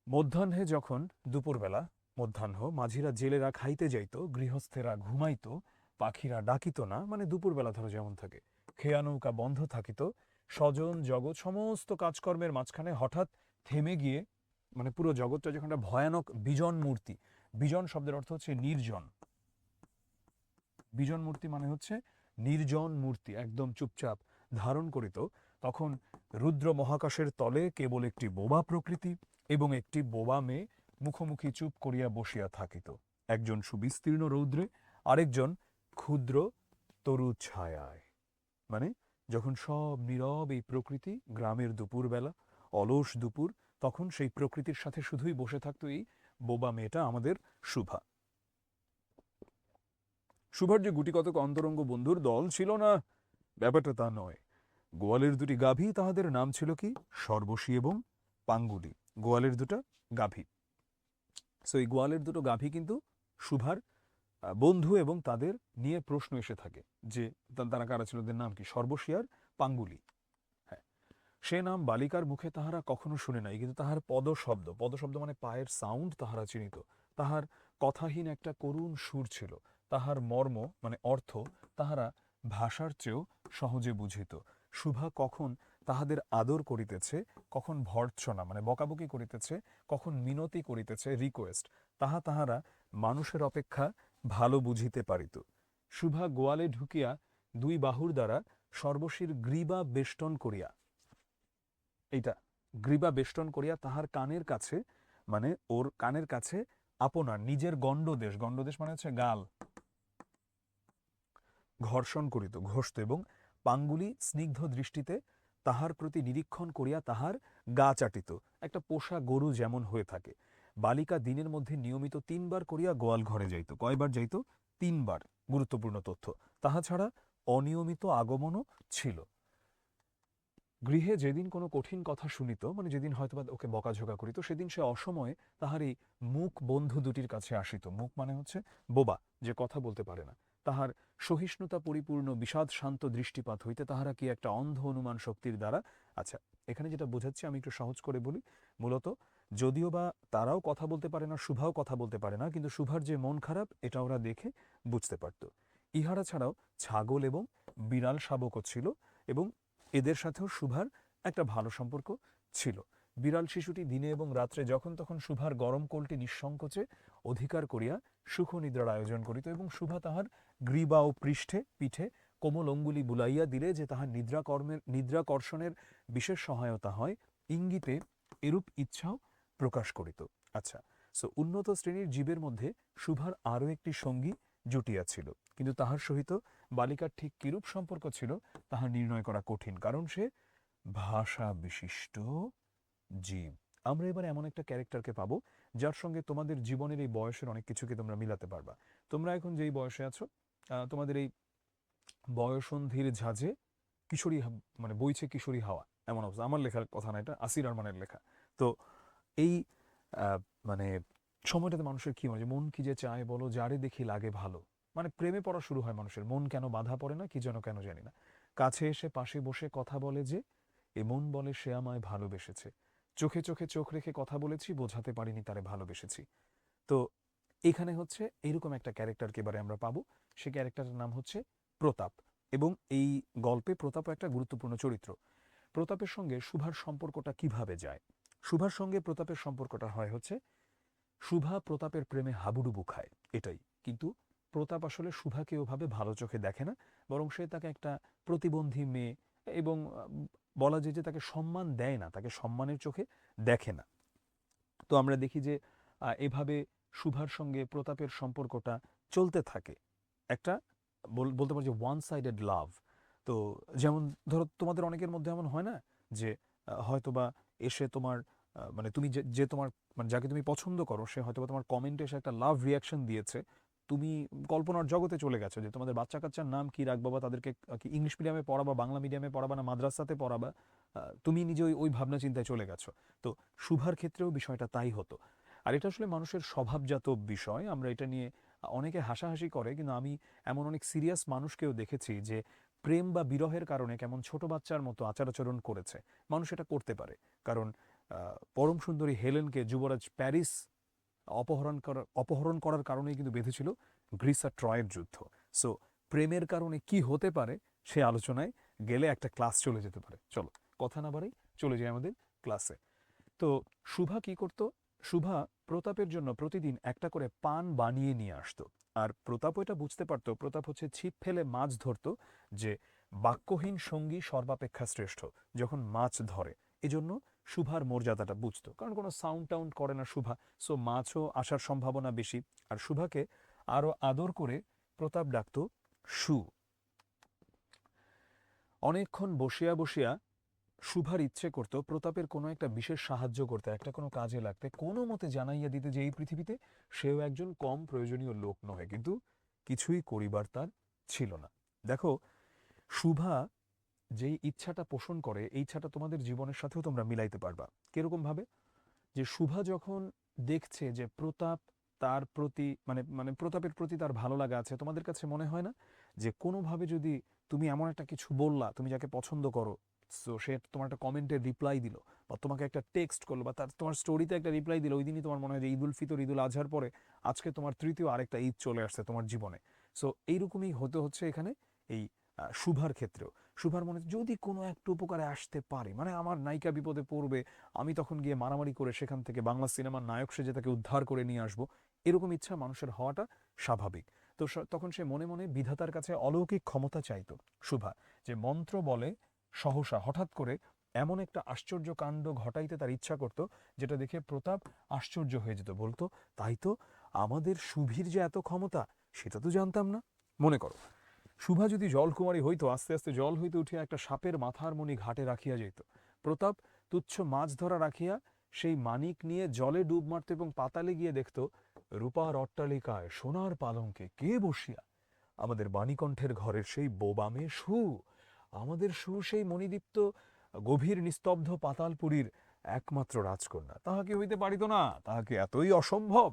মধ্যাহ্নে যখন দুপুরবেলা, মধ্যাহ্ন, মাঝিরা জেলেরা খাইতে যাইত, গৃহস্থেরা ঘুমাইত, পাখিরা ডাকিত না, মানে দুপুরবেলা ধরো যেমন থাকে, খেয়া নৌকা বন্ধ থাকিত, স্বজন জগৎ সমস্ত কাজকর্মের মাঝখানে হঠাৎ থেমে গিয়ে, মানে পুরো জগৎটা যখন একটা ভয়ানক বিজন মূর্তি, বিজন শব্দের অর্থ হচ্ছে নির্জন, বিজন মূর্তি মানে হচ্ছে নির্জন মূর্তি, একদম চুপচাপ ধারণ করিত, তখন রুদ্র মহাকাশের তলে কেবল একটি বোবা প্রকৃতি এবং একটি বোবা মেয়ে মুখোমুখি চুপ করিয়া বসিয়া থাকিত, একজন সুবিস্তীর্ণ রৌদ্রে, আরেকজন ক্ষুদ্র তরু ছায়ায়। মানে যখন সব নীরব এই প্রকৃতি, গ্রামের দুপুরবেলা, অলস দুপুর, তখন সেই প্রকৃতির সাথে শুধুই বসে থাকতো এই বোবা মেয়েটা, আমাদের শুভা। শুভার যে গুটি কতক অন্তরঙ্গ বন্ধুর দল ছিল না, ব্যাপারটা তা নয়। গোয়ালের দুটি গাভী, তাহাদের নাম ছিল কি? সর্বশী এবং পাঙ্গুলি। গোয়ালের দুটো গাভী। সো এই গোয়ালের দুটো গাভী কিন্তু শুভার বন্ধু, এবং তাদের নিয়ে প্রশ্ন এসে থাকে যে তারা কারা ছিল, ওদের নাম কি? সর্বশী আর পাঙ্গুলি। হ্যাঁ, সে নাম বালিকার মুখে তাহারা কখনো শুনে নাই, কিন্তু তাহার পদশব্দ, পদশব্দ মানে পায়ের সাউন্ড, তাহারা চিনিত। তাহার কথাহীন একটা করুণ সুর ছিল, তাহার মর্ম মানে অর্থ তাহারা ভাষার চেয়েও সহজে বুঝিত। শুভা কখন তাহাদের আদর করিতেছে, কখন ভর্ৎসনা মানে বকাবকি করিতেছে, কখন মিনতি করিতেছে, রিকোয়েস্ট, তাহা তাহারা মানুষের অপেক্ষা ভালো বুঝিতে পারিত। শুভা গোয়ালে ঢুকিয়া দুই বাহুর দ্বারা সর্বশীর গ্রীবা বেষ্টন করিয়া, এইটা গ্রীবা বেষ্টন করিয়া তাহার কানের কাছে, মানে ওর কানের কাছে আপনার নিজের গণ্ডদেশ, গণ্ডদেশ মানে হচ্ছে গাল, ঘর্ষণ করিত, ঘষত, এবং পাঙ্গুলি স্নিগ্ধ দৃষ্টিতে তাহার প্রতি নিরীক্ষণ করিয়া তাহার গা চাটিত, একটা পোষা গরু যেমন হয়ে থাকে। বালিকা দিনের মধ্যে নিয়মিত 3 বার করিয়া গোয়াল ঘরে যাইত। কয়বার যাইত? 3 বার। গুরুত্বপূর্ণ তথ্য। তাহা ছাড়া অনিয়মিত আগমনও ছিল। গৃহে যেদিন কোনো কঠিন কথা শুনিত, মানে যেদিন হয়তোবা ওকে বকাঝকা করিত, সেদিন সে অসময়ে তাহার এই মূক বন্ধু দুটির কাছে আসিত। মূক মানে হচ্ছে বোবা, যে কথা বলতে পারে না। তাহার সহিষ্ণুতা পরিপূর্ণ বিষাদ শান্ত দৃষ্টিপাত হইতে তাহারা কি একটা অন্ধ অনুমান শক্তির দ্বারা, আচ্ছা এখানে যেটা বোঝাচ্ছি আমি একটু সহজ করে বলি, মূলত যদিও বা তারাও কথা বলতে পারে না, শুভাও কথা বলতে পারে না, কিন্তু শুভার যে মন খারাপ এটা ওরা দেখে বুঝতে পারত। ইহারা ছাড়াও ছাগল এবং বিড়াল শাবকও ছিল, এবং এদের সাথেও শুভার একটা ভালো সম্পর্ক ছিল। বিড়াল শিশুটি দিনে এবং রাত্রে যখন তখন শুভার গরম কোলটি নিঃসংকোচে অধিকার করিয়া সুখনিদ্রার আয়োজন করিত, এবং শুভা তাহার গ্রীবা ও পৃষ্ঠে পিঠে কোমল অঙ্গুলি বুলাইয়া দিলে যে তাহার নিদ্রাকর্ষণের বিশেষ সহায়তা হয়, ইঙ্গিতে এরূপ ইচ্ছাও প্রকাশ করিত। আচ্ছা, সো উন্নত শ্রেণীর জীবের মধ্যে শুভার আরও একটি সঙ্গী জুটিয়াছিল, কিন্তু তাহার সহিত বালিকার ঠিক কিরূপ সম্পর্ক ছিল তাহা নির্ণয় করা কঠিন, কারণ সে ভাষা বিশিষ্ট জীব। আমরা এবার এমন একটা ক্যারেক্টারকে পাবো যার সঙ্গে তোমাদের জীবনের এই বয়সের অনেক কিছুকে তোমরা মিলাতে পারবা। তোমরা এখন যেই বয়সে আছো, তোমাদের এই বয়সন্ধির ঝাঁঝে কিশোরী মানে বইছে কিশোরী হাওয়া, এমন অবস্থা। আমার লেখার কথা না, এটা আসির আরমানের লেখা। তো এই আহ, মানে সময়টাতে মানুষের কি মনে হয়, মন কি যে চায় বলো, যারে দেখি লাগে ভালো, মানে প্রেমে পড়া শুরু হয় মানুষের। মন কেন বাধা পড়ে না কি যেন, কেন জানি না। কাছে এসে পাশে বসে কথা বলে যে, এ মন বলে সে আমায় ভালোবেসেছে। চোখে চোখে চোখ রেখে কথা বলেছি, বোঝাতে পারিনি তারে ভালোবেসেছি। তো এখানে হচ্ছে এইরকম একটা ক্যারেক্টারকে এবারে আমরা পাবো। সে ক্যারেক্টারের নাম হচ্ছে প্রতাপ, এবং এই গল্পে প্রতাপও একটা গুরুত্বপূর্ণ চরিত্র। প্রতাপের সঙ্গে শুভার সম্পর্কটা কিভাবে যায়? শুভার সঙ্গে প্রতাপের সম্পর্কটা হয় হচ্ছে, শুভা প্রতাপের প্রেমে হাবুডুবু খায়, এটাই। কিন্তু প্রতাপ আসলে শুভাকে ওভাবে ভালো চোখে দেখে না, বরং সে তাকে একটা প্রতিবন্ধী মেয়ে, এবং বলা যায় যে তাকে সম্মান দেয় না, তাকে সম্মানের চোখে দেখে না। তো আমরা দেখি যে এভাবে শুভার সঙ্গে প্রতাপের সম্পর্কটা চলতে থাকে, একটা বলতে পারি যে ওয়ান সাইডেড লাভ। তো যেমন ধরো তোমাদের অনেকের মধ্যে এমন হয় না যে হয়তোবা এসে তোমার মানে তুমি যে যে তোমার মানে যাকে তুমি পছন্দ করো, সে হয়তোবা তোমার কমেন্টে এসে একটা লাভ রিয়াকশন দিয়েছে, তুমি কল্পনার জগতে চলে গেছো যে তোমাদের বাচ্চা কাচ্চার নাম কি রাখবা, বা তাদেরকে কি ইংলিশ মিডিয়ামে পড়াবা, বাংলা মিডিয়ামে পড়াবা, না মাদ্রাসাতে পড়াবা, তুমি নিজে ওই ভাবনা চিন্তায় চলে গেছো। তো শুভার ক্ষেত্রেও বিষয়টা তাই হতো। আর এটা আসলে মানুষের স্বভাবজাত বিষয়, আমরা এটা নিয়ে অনেকে হাসাহাসি করে, কিন্তু আমি এমন অনেক সিরিয়াস মানুষকেও দেখেছি যে প্রেম বা বিরহের কারণে কেমন ছোট বাচ্চার মতো আচার আচরণ করেছে। মানুষ এটা করতে পারে, কারণ পরম সুন্দরী হেলেনকে যুবরাজ প্যারিস অপহরণ করার কারণেই কিন্তু বেঁধেছিল গ্রিস আর ট্রয়ের যুদ্ধ। সো প্রেমের কারণে কি হতে পারে সে আলোচনায় গেলে একটা ক্লাস চলে যেতে পারে। চলো কথা না বাড়াই, চলে যাই আমাদের ক্লাসে। তো শুভা কি করত? শুভা প্রতাপের জন্য প্রতিদিন একটা করে পান বানিয়ে নিয়ে আসতো। আর প্রতাপও এটা বুঝতে পারতো, প্রতাপ হচ্ছে ছিপ ফেলে মাছ ধরতো, যে বাক্যহীন সঙ্গী সর্বাপেক্ষা শ্রেষ্ঠ যখন মাছ ধরে। এজন্য শুভার মর্যাদাটা বুঝতো, কারণ কোনো সাউন্ড টাউন্ড করে না শুভা, সো মাছও আসার সম্ভাবনা বেশি। আর শুভাকে আরো আদর করে প্রতাপ ডাকতো সু। অনেকক্ষণ বসিয়া বসিয়া শুভার ইচ্ছে করত প্রতাপের কোনো একটা বিশেষ সাহায্য করতে, একটা কোনো কাজে লাগতে, কোনো মতে জানাইয়া দিতে যে এই পৃথিবীতে সেও একজন কম প্রয়োজনীয় লোক নহে, কিন্তু কিছুই করিবার তার ছিল না। দেখো, শুভা যেই ইচ্ছাটা পোষণ করে, এই ইচ্ছাটা তোমাদের জীবনের সাথেও তোমরা মিলাইতে পারবা। কিরকম ভাবে? যে শুভা যখন দেখছে যে প্রতাপ তার প্রতি মানে মানে প্রতাপের প্রতি তার ভালো লাগা আছে, তোমাদের কাছে মনে হয় না যে কোনোভাবে যদি তুমি এমন একটা কিছু বললা, তুমি যাকে পছন্দ করো, সো সে তোমার একটা কমেন্টের রিপ্লাই দিল, বা তোমাকে একটা টেক্সট করলো, বা তার তোমার স্টোরিতে একটা রিপ্লাই দিল, ওই দিনই তোমার মনে হয় যে ঈদ উল ফিতর, ঈদ উল আজহার পরে আজকে তোমার তৃতীয় আরেকটা ঈদ চলে আসছে তোমার জীবনে। সো এইরকমই হতে হচ্ছে এখানে এই শুভার ক্ষেত্রেও। শুভার মনে যদি কোনো একটা উপকারে আসতে পারে, মানে আমার নায়িকা বিপদে পড়বে, আমি তখন গিয়ে মারামারি করে সেখান থেকে বাংলা সিনেমার নায়ক সেজে তাকে উদ্ধার করে নিয়ে আসবো, এরকম ইচ্ছা মানুষের হওয়াটা স্বাভাবিক। তো তখন সে মনে মনে বিধাতার কাছে অলৌকিক ক্ষমতা চাইতো শুভা, যে মন্ত্র বলে সহসা হঠাৎ করে এমন একটা আশ্চর্য কাণ্ড ঘটাইতে তার ইচ্ছা করত, যেটা দেখে প্রতাপ আশ্চর্য হয়ে যেত, বলতো তাই তো, আমাদের শুভির যে এত ক্ষমতা সেটা তো জানতাম না। মনে করো, শুভা যদি জলকুমারী হইতো, আস্তে আস্তে জল হইতে উঠিয়া একটা সাপের মাথার মণি ঘাটে রাখিয়া যেত। প্রতাপ তুচ্ছ মাছ ধরা রাখিয়া সেই মানিক নিয়ে জলে ডুব মারত, এবং পাতালে গিয়ে দেখত রূপার অট্টালিকায় সোনার পালঙ্কে কে বসিয়া। আমাদের বাণীকণ্ঠের ঘরের সেই বোবামে সু, আমাদের সু সেই মণিদীপ্ত গভীর নিস্তব্ধ পাতালপুরীর একমাত্র রাজকন্যা, তাহাকে হইতে পারিত না, তাহাকে এতই অসম্ভব।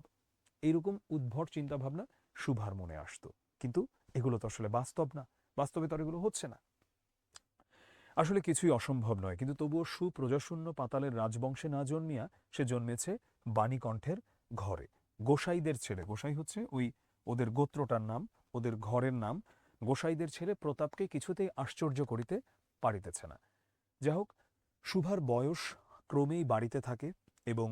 এইরকম উদ্ভট চিন্তাভাবনা শুভার মনে আসতো। কিন্তু এগুলো তো আসলে বাস্তব না, বাস্তবে তো আর এগুলো হচ্ছে না। আসলে কিছুই অসম্ভব নয়, কিন্তু তবুও সুপ্রজাশূন্য পাতালের রাজবংশে না জন্মিয়া সে জন্মেছে বাণীকণ্ঠের ঘরে। গোসাইদের ছেলে, গোসাই হচ্ছে ওই ওদের গোত্রটার নাম, ওদের ঘরের নাম। গোসাইদের ছেলে প্রতাপকে কিছুতেই আশ্চর্য করিতে পারিতেছে না। যাই হোক, শুভার বয়স ক্রমেই বাড়িতে থাকে, এবং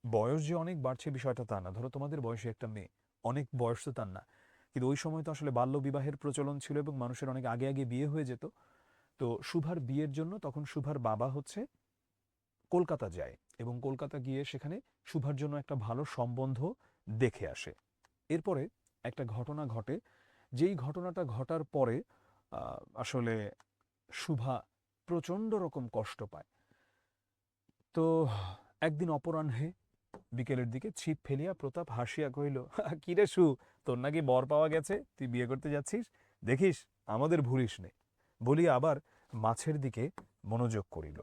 বয়স যে অনেক বাড়ছে বিষয়টা তা না। ধরো তোমাদের বয়সে একটা মেয়ে, অনেক বয়স তো তার না, কিন্তু ওই সময় তো আসলে বাল্যবিবাহের প্রচলন ছিল এবং মানুষের অনেক আগে আগে বিয়ে হয়ে যেত। তো শুভার বিয়ের জন্য তখন শুভার বাবা হচ্ছে কলকাতা যায়, এবং কলকাতা গিয়ে সেখানে শুভার জন্য একটা ভালো সম্বন্ধ দেখে আসে। এরপরে একটা ঘটনা ঘটে, যেই ঘটনাটা ঘটার পরে আসলে শুভা প্রচণ্ড রকম কষ্ট পায়। তো একদিন অপরাহ্নে বিকেলের দিকে ছিপ ফেলিয়া প্রতাপ হাসিয়া কহিল, কিরে সু, তোর নাকি বর পাওয়া গেছে, তুই বিয়ে করতে যাচ্ছিস, দেখিস আমাদের ভুলিস নে। বলিয়া আবার মাছের দিকে মনোযোগ করিল।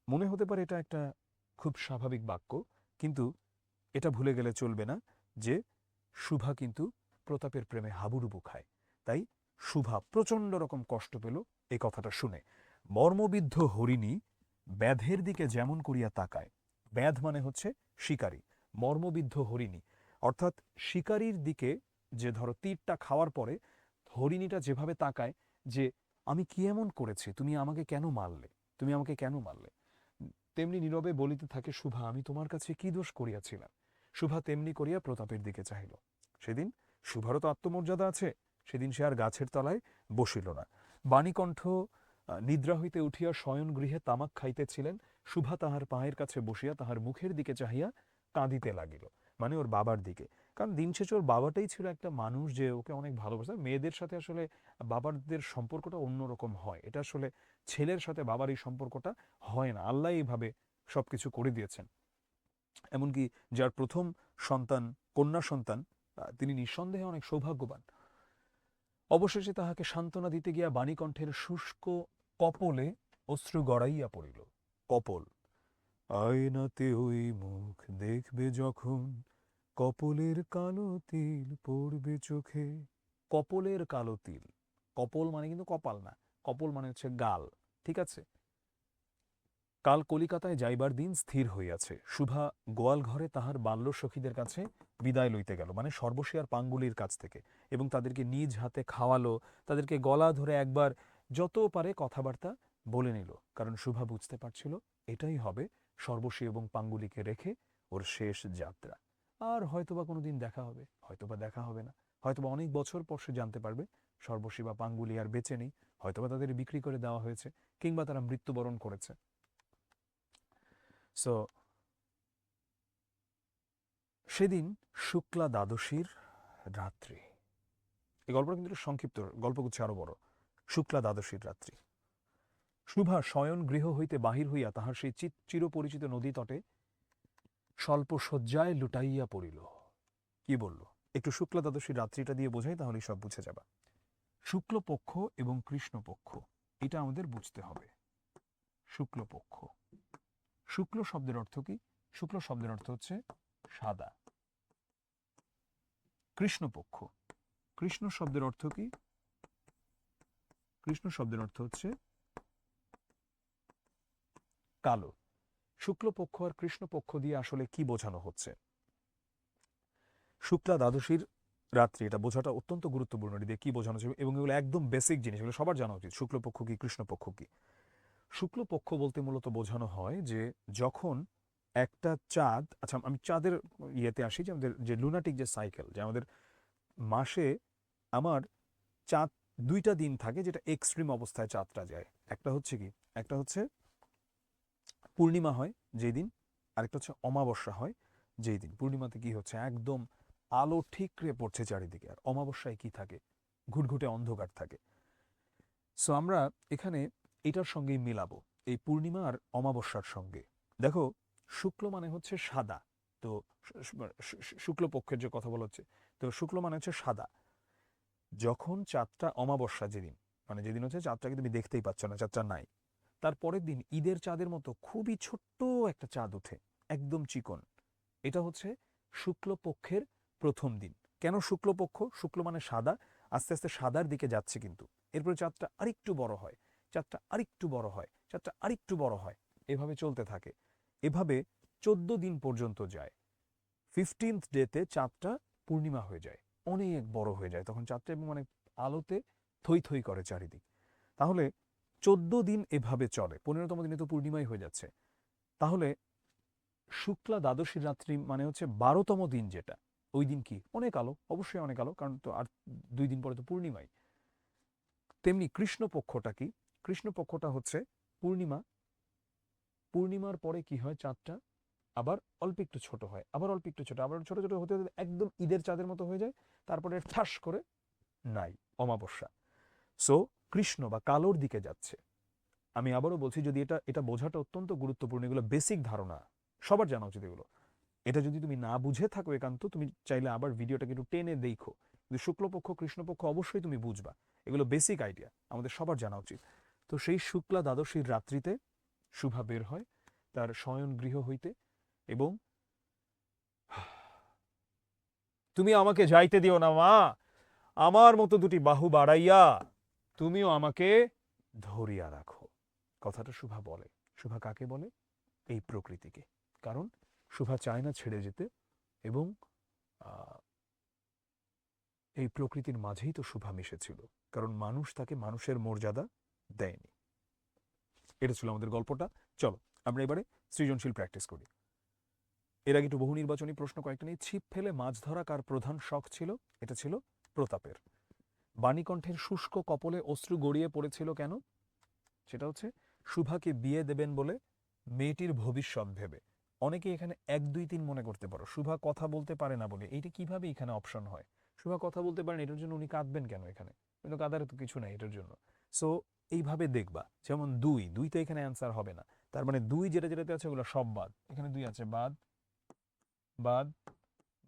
মনে হতে পারে এটা একটা খুব স্বাভাবিক বাক্য, কিন্তু এটা ভুলে গেলে চলবে না যে শুভা কিন্তু প্রতাপের প্রেমে হাবুডুবু খায়। তাই শুভা প্রচণ্ড রকম কষ্ট পেল এই কথাটা শুনে। মর্মবিদ্ধ হরিণী ব্যাধের দিকে যেমন করিয়া তাকায়, ব্যাধ মানে হচ্ছে শিকারী, মর্মবিদ্ধ হরিণী অর্থাৎ শিকারীর দিকে, যে ধরো তীরটা খাওয়ার পরে হরিণীটা যেভাবে তাকায় যে আমি কি এমন করেছি, তুমি আমাকে কেন মারলে, তুমি আমাকে কেন মারলে, তেমনি নীরবে বলিতে থাকে শুভা, আমি তোমার কাছে কি দোষ করিয়াছিলাম। শুভা তেমনি করিয়া প্রতাপের দিকে চাহিল। সেদিন শুভারও তো আত্মমর্যাদা আছে, সেদিন সে আর গাছের তলায় বসিল না। বাণীকণ্ঠ নিদ্রা হইতে উঠিয়া শয়ন গৃহে তামাক খাইতেছিলেন। শুভা তাহার পায়ের কাছে বসিয়া তাহার মুখের দিকে চাহিয়া কাঁদিতে লাগিল, মানে ওর বাবার দিকে। কারণ দিন শেষে ওর বাবাটাই ছিল একটা মানুষ যে ওকে অনেক ভালোবাসে। মেয়েদের সাথে আসলে বাবাদের সম্পর্কটা অন্যরকম হয়, এটা আসলে ছেলের সাথে বাবার এই সম্পর্কটা হয় না। আল্লাহ এইভাবে সবকিছু করে দিয়েছেন। এমনকি যার প্রথম সন্তান কন্যা সন্তান, তিনি নিঃসন্দেহে অনেক সৌভাগ্যবান। অবশেষে তাহাকে সান্ত্বনা দিতে গিয়া বাণীকণ্ঠের শুষ্ক কপলে অশ্রু গড়াইয়া পড়িল। কপল, আয়নাতে ওই মুখ দেখবে যখন, কপলের কালো তিল পড়বে চোখে। কপলের কালো তিল, কপল মানে কিন্তু কপাল না, কপল মানে হচ্ছে গাল, ঠিক আছে। কাল কলিকাতায় যাইবার দিন স্থির হইয়াছে। শুভা গোয়াল ঘরে তাহার বাল্য সখীদের কাছে বিদায় লইতে গেল, মানে সর্বশী আর পাঙ্গুলির কাছ থেকে, এবং তাদেরকে নিজ হাতে খাওয়ালো, তাদেরকে গলা ধরে একবার যত পারে কথাবার্তা বলে নিল। কারণ শুভা বুঝতে পারছিল এটাই হবে সর্বশী এবং পাঙ্গুলিকে রেখে ওর শেষ যাত্রা। আর হয়তোবা কোনোদিন দেখা হবে, হয়তোবা দেখা হবে না, হয়তোবা অনেক বছর পর সে জানতে পারবে সর্বশী বা পাঙ্গুলি আর বেঁচে নেই, হয়তোবা তাদের বিক্রি করে দেওয়া হয়েছে, কিংবা তারা মৃত্যুবরণ করেছে। সো সেদিন শুক্লা দ্বাদশীর রাত্রি। এই গল্পটা কিন্তু সংক্ষিপ্ত, গল্পগুচ্ছে আরো বড়। শুক্লা দ্বাদশীর রাত্রি। শুভা শয়ন গৃহ হইতে বাহির হইয়া তাহার সেই চিরপরিচিত নদী তটে স্বল্প শয্যায় লুটাইয়া পড়িল। কি বলল একটু শুক্লা দ্বাদশীর রাত্রিটা দিয়ে বোঝাই, তাহলেই সব বুঝে যাবা। শুক্লপক্ষ এবং কৃষ্ণপক্ষ, এটা আমাদের বুঝতে হবে। শুক্লপক্ষ, শুক্ল শব্দের অর্থ কি? শুক্ল শব্দের অর্থ হচ্ছে সাদা। কৃষ্ণপক্ষ, কৃষ্ণ শব্দের অর্থ কি? কৃষ্ণ শব্দের অর্থ হচ্ছে কালো। শুক্লপক্ষ আর কৃষ্ণপক্ষ দিয়ে আসলে কি বোঝানো হচ্ছে? শুক্লা দ্বাদশীর রাত্রি, এটা বোঝাটা অত্যন্ত গুরুত্বপূর্ণ। দিয়ে কি বোঝানো হচ্ছে, এবং এগুলো একদম বেসিক জিনিস, এগুলো সবার জানা উচিত। শুক্লপক্ষ কি, কৃষ্ণপক্ষ কি? শুক্লপক্ষ বলতে মূলত বোঝানো হয় যে যখন একটা চাঁদ, আচ্ছা আমি চাঁদের ইয়েতে আসি, যে আমাদের যে লুনাটিক যে সাইকেল, যে আমাদের মাসে আমার চাঁদ দুইটা দিন থাকে যেটা এক্সট্রিম অবস্থায় চাঁদটা যায়। একটা হচ্ছে কি, একটা হচ্ছে পূর্ণিমা হয় যেই দিন, আরেকটা হচ্ছে অমাবস্যা হয় যেই দিন। পূর্ণিমাতে কি হচ্ছে, একদম আলো ঠিকরে পড়ছে চারিদিকে, আর অমাবস্যায় কি থাকে, ঘুটঘুটে অন্ধকার থাকে। সো আমরা এখানে এটার সঙ্গেই মিলাবো, এই পূর্ণিমা আর অমাবস্যার সঙ্গে। দেখো, শুক্ল মানে হচ্ছে সাদা, তো শুক্লপক্ষের যে কথা বলা হচ্ছে, তো শুক্ল মানে হচ্ছে সাদা। যখন চাঁদটা অমাবস্যা যেদিন, মানে যেদিন হচ্ছে চাঁদটাকে তুমি দেখতেই পাচ্ছ না, চাঁদটা নাই, তার পরের দিন ঈদের চাঁদের মতো খুবই ছোট্ট একটা চাঁদ ওঠে, একদম চিকন। এটা হচ্ছে শুক্লপক্ষের প্রথম দিন। কেন শুক্লপক্ষ? শুক্ল মানে সাদা, আস্তে আস্তে সাদার দিকে যাচ্ছে কিন্তু। এরপরে চাঁদটা আরেকটু বড় হয়, চাঁদটা আরেকটু বড় হয়, চাঁদটা আরেকটু বড় হয়, এভাবে চলতে থাকে। এভাবে 14 দিন পর্যন্ত যায়। 15th ডেতে চাঁদটা পূর্ণিমা হয়ে যায়, অনেক বড় হয়ে যায় তখন চাঁদটা, এবং মানে আলোতে থই থই করে চারিদিক। তাহলে 14 দিন এভাবে চলে, 15তম দিনে তো পূর্ণিমাই হয়ে যাচ্ছে। তাহলে শুক্লা দ্বাদশী রাত্রি মানে হচ্ছে 12তম দিন, যেটা ওই দিন কি অনেক আলো, অবশ্যই অনেক আলো, কারণ তো আর 2 দিন পরে তো পূর্ণিমাই। তেমনি কৃষ্ণপক্ষটা কি? কৃষ্ণপক্ষটা হচ্ছে পূর্ণিমা, পূর্ণিমার পরে কি হয়, চাঁদটা আবার অল্প একটু ছোট হয়, আবার অল্প একটু ছোট, আবার ছোট ছোট হতে হতে একদম ঈদের চাঁদের মতো হয়ে যায়, তারপরে ঠাস করে নাই, অমাবস্যা। সো কৃষ্ণ বা কালোর দিকে যাচ্ছে। আমি আবারও বলছি, যদি এটা এটা বোঝাটা অত্যন্ত গুরুত্বপূর্ণ, এগুলো বেসিক ধারণা, সবার জানা উচিত এগুলো। এটা যদি তুমি না বুঝে থাকো একান্ত, তুমি চাইলে আবার ভিডিওটাকে একটু টেনে দেখো, কিন্তু শুক্লপক্ষ কৃষ্ণপক্ষ অবশ্যই তুমি বুঝবা। এগুলো বেসিক আইডিয়া, আমাদের সবার জানা উচিত। তো সেই শুক্লা দ্বাদশীর রাত্রিতে শুভা বের হয় তার শয়ন গৃহ হইতে, এবং তুমি আমাকে যাইতে দিও না মা, আমার মতো দুটি বাহু বাড়াইয়া তুমিও আমাকে ধরিয়া রাখো, কথাটা শুভা বলে। শুভা কাকে বলে? এই প্রকৃতিকে। কারণ শুভা চায় না ছেড়ে যেতে, এবং এই প্রকৃতির মাঝেই তো শুভা মিশেছিল, কারণ মানুষ তাকে মানুষের মর্যাদা দেয়নি। এটা ছিল আমাদের গল্পটা। চলো আমরা এবারে সৃজনশীল প্র্যাকটিস করি। এর আগে একটু বহু নির্বাচনী প্রশ্ন কয়েকটা নিয়ে। ছিপ ফেলে মাছ ধরা কার প্রধান শখ ছিল? এটা ছিল প্রতাপের। বাণীকণ্ঠের শুষ্ক কপলে অশ্রু গড়িয়ে পড়েছিল কেন? সেটা হচ্ছে শুভাকে বিয়ে দেবেন বলে, মেয়েটির ভবিষ্যৎ ভেবে। অনেকে এখানে 1, 2, 3 মনে করতে পারো, শুভা কথা বলতে পারে না বলে। এইটা কিভাবে এখানে অপশন হয়? শুভা কথা বলতে পারেন, এটার জন্য উনি কাঁদবেন কেন এখানে? কিন্তু কাঁদার তো কিছু নাই এটার জন্য। সো এইভাবে দেখবা, যেমন 2, 2 তো এখানে অ্যান্সার হবে না। তার মানে 2 যেটা যেটাতে আছে ওগুলো সব বাদ। এখানে 2 আছে, বাদ বাদ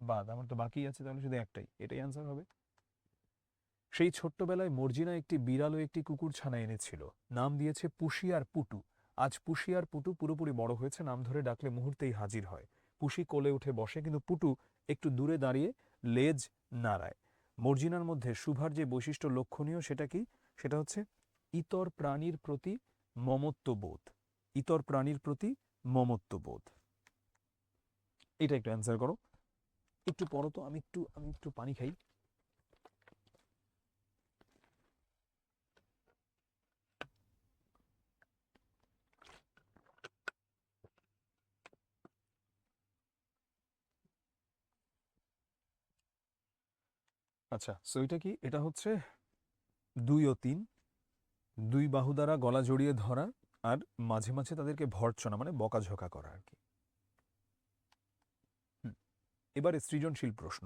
বাদ, আমার তো বাকি আছে তাহলে শুধু একটাই, এটাই অ্যান্সার হবে। সেই ছোট্টবেলায় মর্জিনা একটি বিড়াল ও একটি কুকুর ছানা এনেছিল, নাম দিয়েছে পুষি আর পুটু। আজ পুষি আর পুটু পুরোপুরি বড় হয়েছে, নাম ধরে ডাকলে মুহূর্তেই হাজির হয়। পুষি কোলে উঠে বসে, কিন্তু পুটু একটু দূরে দাঁড়িয়ে লেজ নাড়ায়। মর্জিনার মধ্যে শুভার যে বৈশিষ্ট্য লক্ষণীয় সেটা কি? সেটা হচ্ছে ইতর প্রাণীর প্রতি মমত্ববোধ। ইতর প্রাণীর প্রতি মমত্ববোধ। এটা একটু অ্যান্সার করো। একটু পড়ো তো, আমি একটু পানি খাই। আচ্ছা, সো এটা কি? এটা হচ্ছে 2 ও 3, 2 বাহু দ্বারা গলা জড়িয়ে ধরা, আর মাঝে মাঝে তাদেরকে ভর্ৎসনা মানে বকাঝকা করা আর কি। এবারে সৃজনশীল প্রশ্ন।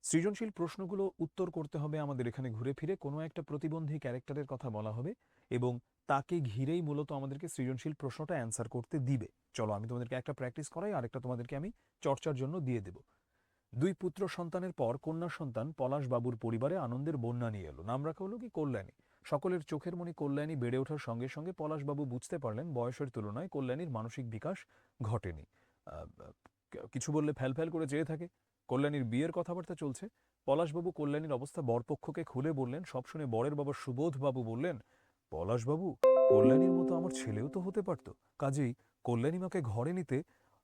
সৃজনশীল প্রশ্নগুলো উত্তর করতে হবে আমাদের এখানে ঘুরে ফিরে কোনো একটা প্রতিবন্ধী ক্যারেক্টারের কথা বলা হবে, এবং তাকে ঘিরেই মূলত আমাদেরকে সৃজনশীল প্রশ্নটা অ্যান্সার করতে দিবে। চলো আমি তোমাদেরকে একটা প্র্যাকটিস করাই, আরেকটা তোমাদেরকে আমি চর্চার জন্য দিয়ে দেব। 2 পুত্র সন্তানের পর কন্যা সন্তান পলাশবাবুর পরিবারে আনন্দের বন্যা নিয়ে এলো। নাম রাখা হলো কি? কল্যাণী। সকলের চোখের মণি কল্যাণী বেড়ে ওঠার সঙ্গে সঙ্গে পলাশবাবু বুঝতে পারলেন বয়সের তুলনায় কল্যাণীর মানসিক বিকাশ ঘটেনি। কিছু বললে ফ্যাল ফ্যাল করে চেয়ে থাকে। কল্যাণীর বিয়ের কথাবার্তা চলছে। পলাশবাবু কল্যাণীর অবস্থা বরপক্ষকে খুলে বললেন। সব শুনে বরের বাবা সুবোধবাবু বললেন, পলাশবাবু, কল্যাণীর মতো আমার ছেলেও তো হতে পারত, কাজেই কল্যাণী মাকে ঘরে নিতে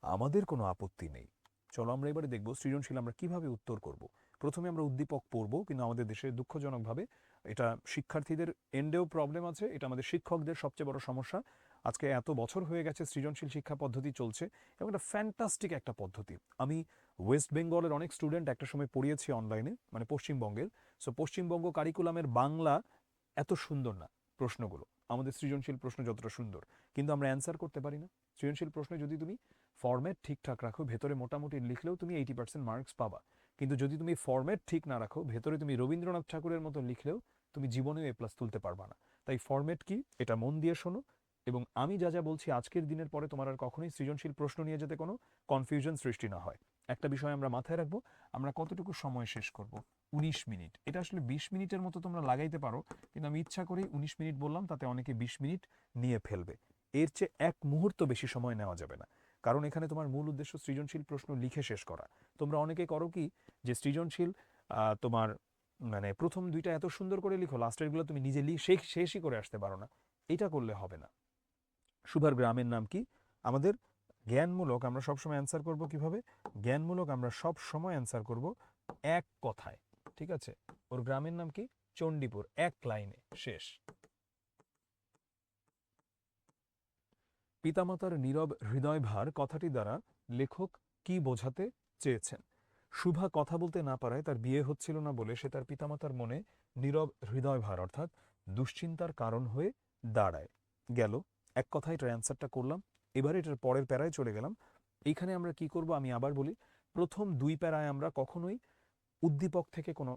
আমাদের কোনো আপত্তি নেই। চলো আমরা এবারে দেখব সৃজনশীল আমরা কিভাবে উত্তর করব। প্রথমে আমরা উদ্দীপক পড়ব, কিন্তু আমাদের দেশে দুঃখজনকভাবে এটা শিক্ষার্থীদের এন্ডেও প্রবলেম আছে, এটা আমাদের শিক্ষকদের সবচেয়ে বড় সমস্যা। আজকে এত বছর হয়ে গেছে সৃজনশীল শিক্ষা পদ্ধতি চলছে, এবং এটা ফ্যান্টাস্টিক একটা পদ্ধতি। আমি ওয়েস্ট বেঙ্গলের অনেক স্টুডেন্ট একটা সময় পড়িয়েছি অনলাইনে, মানে পশ্চিমবঙ্গের। সো পশ্চিমবঙ্গ কারিকুলামের বাংলা এত সুন্দর না প্রশ্নগুলো, আমাদের সৃজনশীল প্রশ্ন যতটা সুন্দর, কিন্তু আমরা অ্যান্সার করতে পারি না। সৃজনশীল প্রশ্নে যদি তুমি ফরম্যাট ঠিকঠাক রাখো, ভেতরে মোটামুটি লিখলেও তুমি 80% মার্কস পাবা। কিন্তু যদি তুমি ফরম্যাট ঠিক না রাখো, ভেতরে তুমি রবীন্দ্রনাথ ঠাকুরের মতো লিখলেও তুমি জীবনেও A+ তুলতে পারবা না। তাই ফরম্যাট কি এটা মন দিয়ে শোনো, এবং আমি যা যা বলছি আজকের দিনের পরে তোমার আর কখনোই সৃজনশীল প্রশ্ন নিয়ে যেতে কোনো কনফিউশন সৃষ্টি না হয়। একটা বিষয় আমরা মাথায় রাখবো, আমরা কতটুকু সময় শেষ করব। 19 মিনিট। এটা আসলে 20 মিনিটের মতো তোমরা লাগাইতে পারো, কিন্তু আমি ইচ্ছা করেই 19 মিনিট বললাম, তাতে অনেকে 20 মিনিট নিয়ে ফেলবে। এর চেয়ে এক মুহূর্ত বেশি সময় নেওয়া যাবে না, কারণ এখানে তোমার মূল উদ্দেশ্য সৃজনশীল প্রশ্ন লিখে শেষ করা। তোমরা অনেকে করো কি, যে সৃজনশীল তোমার মানে প্রথম দুইটা এত সুন্দর করে লিখো, লাস্টেরগুলো তুমি নিজে শেষই করে আসতে পারো না। এটা করলে হবে না। শুভার গ্রামের নাম কি? আমাদের জ্ঞানমূলক আমরা সবসময় অ্যান্সার করব কিভাবে? জ্ঞানমূলক আমরা সব সময় অ্যান্সার করব এক কথায়। ঠিক আছে, ওর গ্রামের নাম কি? চণ্ডীপুর, এক লাইনে শেষ। পিতামাতার নীরব হৃদয়ভার কথাটি দ্বারা লেখক কি বোঝাতে চেয়েছেন? শুভা কথা বলতে না পারায় তার বিয়ে হচ্ছিল না বলে সে তার পিতামাতার মনে নীরব হৃদয়ভার অর্থাৎ দুশ্চিন্তার কারণ হয়ে দাঁড়ায়। গেল এক কথায় এটার অ্যান্সারটা করলাম। এবারে এটার পরের প্যারায় চলে গেলাম। এইখানে আমরা কি করব আমি আবার বলি, প্রথম দুই প্যারায় আমরা কখনোই উদ্দীপক থেকে কোনো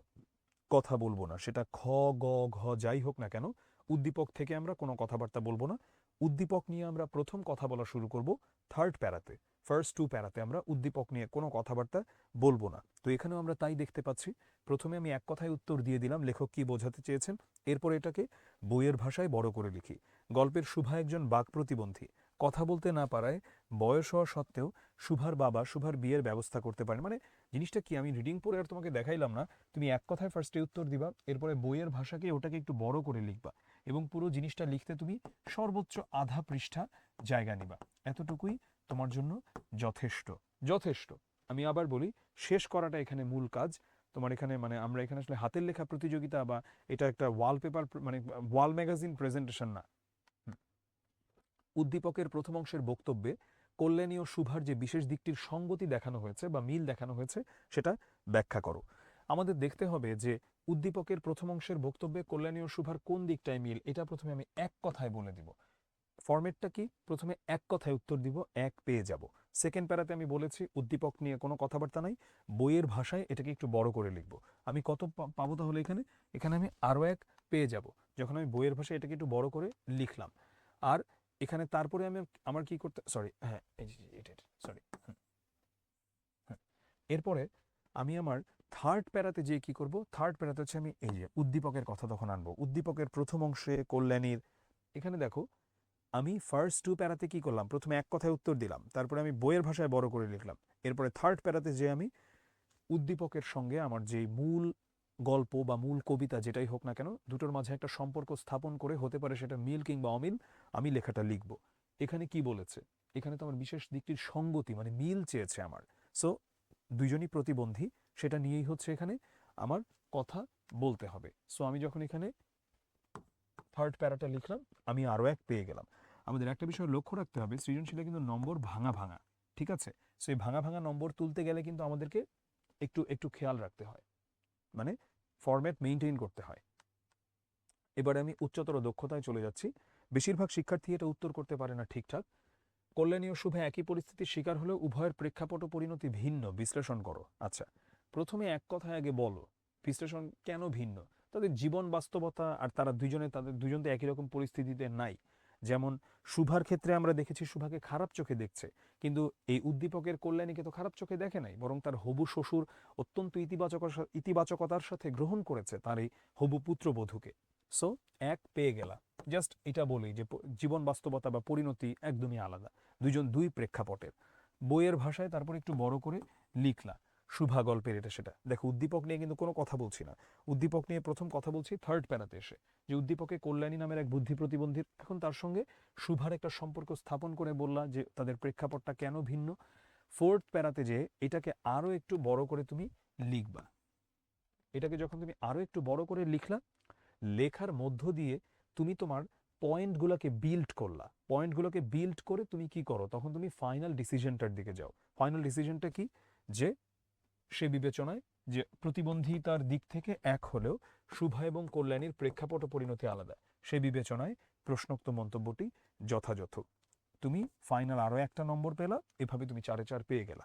কথা বলবো না, সেটা খ, গ, ঘ যাই হোক না কেন, উদ্দীপক থেকে আমরা কোনো কথাবার্তা বলবো না। উদ্দীপক নিয়ে আমরা প্রথম কথা বলা শুরু করব থার্ড প্যারাতে। ফার্স্ট টু প্যারাতে আমরা উদ্দীপক নিয়ে কোনো কথাবার্তা বলবো না। তো এখানেও আমরা তাই দেখতে পাচ্ছি। প্রথমে আমি এক কথায় উত্তর দিয়ে দিলাম লেখক কি বোঝাতে চেয়েছেন, এরপর এটাকে বইয়ের ভাষায় বড় করে লিখি। গল্পের শুভা একজন বাক প্রতিবন্ধী, কথা বলতে না পারায় বয়স হওয়া সত্ত্বেও শুভার বাবা শুভার বিয়ের ব্যবস্থা করতে পারেন। মানে জিনিসটা কি, আমি রিডিং পড়ে আর তোমাকে দেখাইলাম না, তুমি এক কথায় ফার্স্টে উত্তর দিবা, এরপরে বইয়ের ভাষাকে ওটাকে একটু বড় করে লিখবা, এবং পুরো জিনিসটা লিখতে তুমি সর্বোচ্চ আধা পৃষ্ঠা জায়গা নিবা। এতটুকুই তোমার জন্য যথেষ্ট। যথেষ্ট। আমি আবার বলি, শেষ করাটা এখানে মূল কাজ। তোমার এখানে মানে আমরা এখানে আসলে হাতের লেখা প্রতিযোগিতা বা এটা একটা ওয়ালপেপার মানে ওয়াল ম্যাগাজিন প্রেজেন্টেশন না। উদ্দীপকের প্রথম অংশের বক্তব্যে কল্যাণী ও শুভার যে বিশেষ দিকটির সঙ্গতি দেখানো হয়েছে বা মিল দেখানো হয়েছে সেটা ব্যাখ্যা করো। আমাদের দেখতে হবে যে উদ্দীপকের প্রথম অংশের বক্তব্যে কল্যাণী ও শুভার কোন দিকটায় মিল, এটা প্রথমে আমি এক কথায় বলে দিব। ফরম্যাটটা কি? প্রথমে এক কথায় উত্তর দিব, এক পেয়ে যাব। সেকেন্ড প্যারাতে আমি বলেছি উদ্দীপক নিয়ে কোনো কথাবার্তা নাই, বইয়ের ভাষায় এটাকে একটু বড় করে লিখব। আমি কত পাবো তাহলে এখানে? এখানে আমি আরও এক পেয়ে যাব, যখন আমি বইয়ের ভাষায় এটাকে একটু বড় করে লিখলাম। আর এখানে তারপরে আমি আমার কি করতে, সরি হ্যাঁ এই সরি, এরপরে আমি আমার থার্ড প্যারাতে যে কি করব, থার্ড প্যারাতে হচ্ছে আমি এই যে উদ্দীপকের কথা তখন আনবো। উদ্দীপকের প্রথম অংশে কল্যাণীর, এখানে দেখো আমি ফার্স্ট টু প্যারাতে কি করলাম, প্রথমে এক কথায় উত্তর দিলাম, তারপরে আমি বইয়ের ভাষায় বড় করে লিখলাম। এরপরে থার্ড প্যারাতে যে আমি উদ্দীপকের সঙ্গে আমার যে মূল গল্প বা মূল কবিতা যেটাই হোক না কেন, দুটোর মাঝে একটা সম্পর্ক স্থাপন করে, হতে পারে সেটা মিল কিংবা অমিল, আমি লেখাটা লিখব। এখানে কি বলেছে, এখানে তো আমার বিশেষ দিকটির সঙ্গতি মানে মিল চেয়েছে আমার। সো দুইজনই প্রতিবন্ধী, সেটা নিয়েই হচ্ছে এখানে আমার কথা বলতে হবে। সো আমি যখন এখানে থার্ড প্যারাটা লিখলাম, আমি আরও এক পেয়ে গেলাম। আমাদের একটা বিষয় লক্ষ্য রাখতে হবে, সৃজনশীলে কিন্তু নম্বর ভাঙা ভাঙা, ঠিক আছে? সো এই ভাঙা ভাঙা নম্বর তুলতে গেলে কিন্তু আমাদেরকে একটু একটু খেয়াল রাখতে হয়, মানে ফরম্যাট মেইনটেইন করতে হয়। এবারে আমি উচ্চতর দক্ষতায় চলে যাচ্ছি। বেশিরভাগ শিক্ষার্থী এটা উত্তর করতে পারে না ঠিকঠাক। কল্যাণী ও শুভে একই পরিস্থিতির শিকার হলেও উভয়ের প্রেক্ষাপট ও পরিণতি ভিন্ন, বিশ্লেষণ করো। আচ্ছা, প্রথমে এক কথায় আগে বলো বিশ্লেষণ কেন ভিন্ন। তাদের জীবন বাস্তবতা, আর তারা তাদের দুজন তো একই রকম পরিস্থিতিতে নাই। যেমন শুভার ক্ষেত্রে আমরা দেখেছি শুভাকে খারাপ চোখে দেখছে, কিন্তু এই উদ্দীপকের কল্যাণীকে তো খারাপ চোখে দেখে নাই, বরং তার হবু শ্বশুর অত্যন্ত ইতিবাচকতার সাথে গ্রহণ করেছে তার এই হবু পুত্রবধূকে। সো এক পেয়ে গেলা। জাস্ট এটা বলি যে জীবন বাস্তবতা বা পরিণতি একদমই আলাদা, দুইজন দুই প্রেক্ষাপটের। বইয়ের ভাষায় তারপর একটু বড় করে লিখলা শুভা গল্পের এটা সেটা। দেখো উদ্দীপক নিয়ে কিন্তু কোনো কথা বলছি না, উদ্দীপক নিয়ে প্রথম কথা বলছি থার্ড প্যারাতে এসে, যে উদ্দীপকে কল্যাণী নামের এক বুদ্ধি প্রতিবন্ধীর, এখন তার সঙ্গে শুভার একটা সম্পর্ক স্থাপন করে বললা যে তাদের প্রেক্ষাপটটা কেন ভিন্ন। ফোর্থ প্যারাতে যে এটাকে আরও একটু বড় করে তুমি লিখবা। এটাকে যখন তুমি আরও একটু বড় করে লিখলা, লেখার মধ্য দিয়ে তুমি তোমার পয়েন্টগুলোকে বিল্ড করলা। পয়েন্টগুলোকে বিল্ড করে তুমি কি করো, তখন তুমি ফাইনাল ডিসিশনটার দিকে যাও। ফাইনাল ডিসিশনটা কি, যে সে বিবেচনায় যে প্রতিবন্ধিতার দিক থেকে এক হলেও শুভা এবং কল্যাণীর প্রেক্ষাপট ও পরিণতি আলাদা, সে বিবেচনায় প্রশ্নোক্ত মন্তব্যটি যথাযথ। তুমি ফাইনাল আরও একটা নম্বর পেলা, এভাবে তুমি 4-4 পেয়ে গেলা।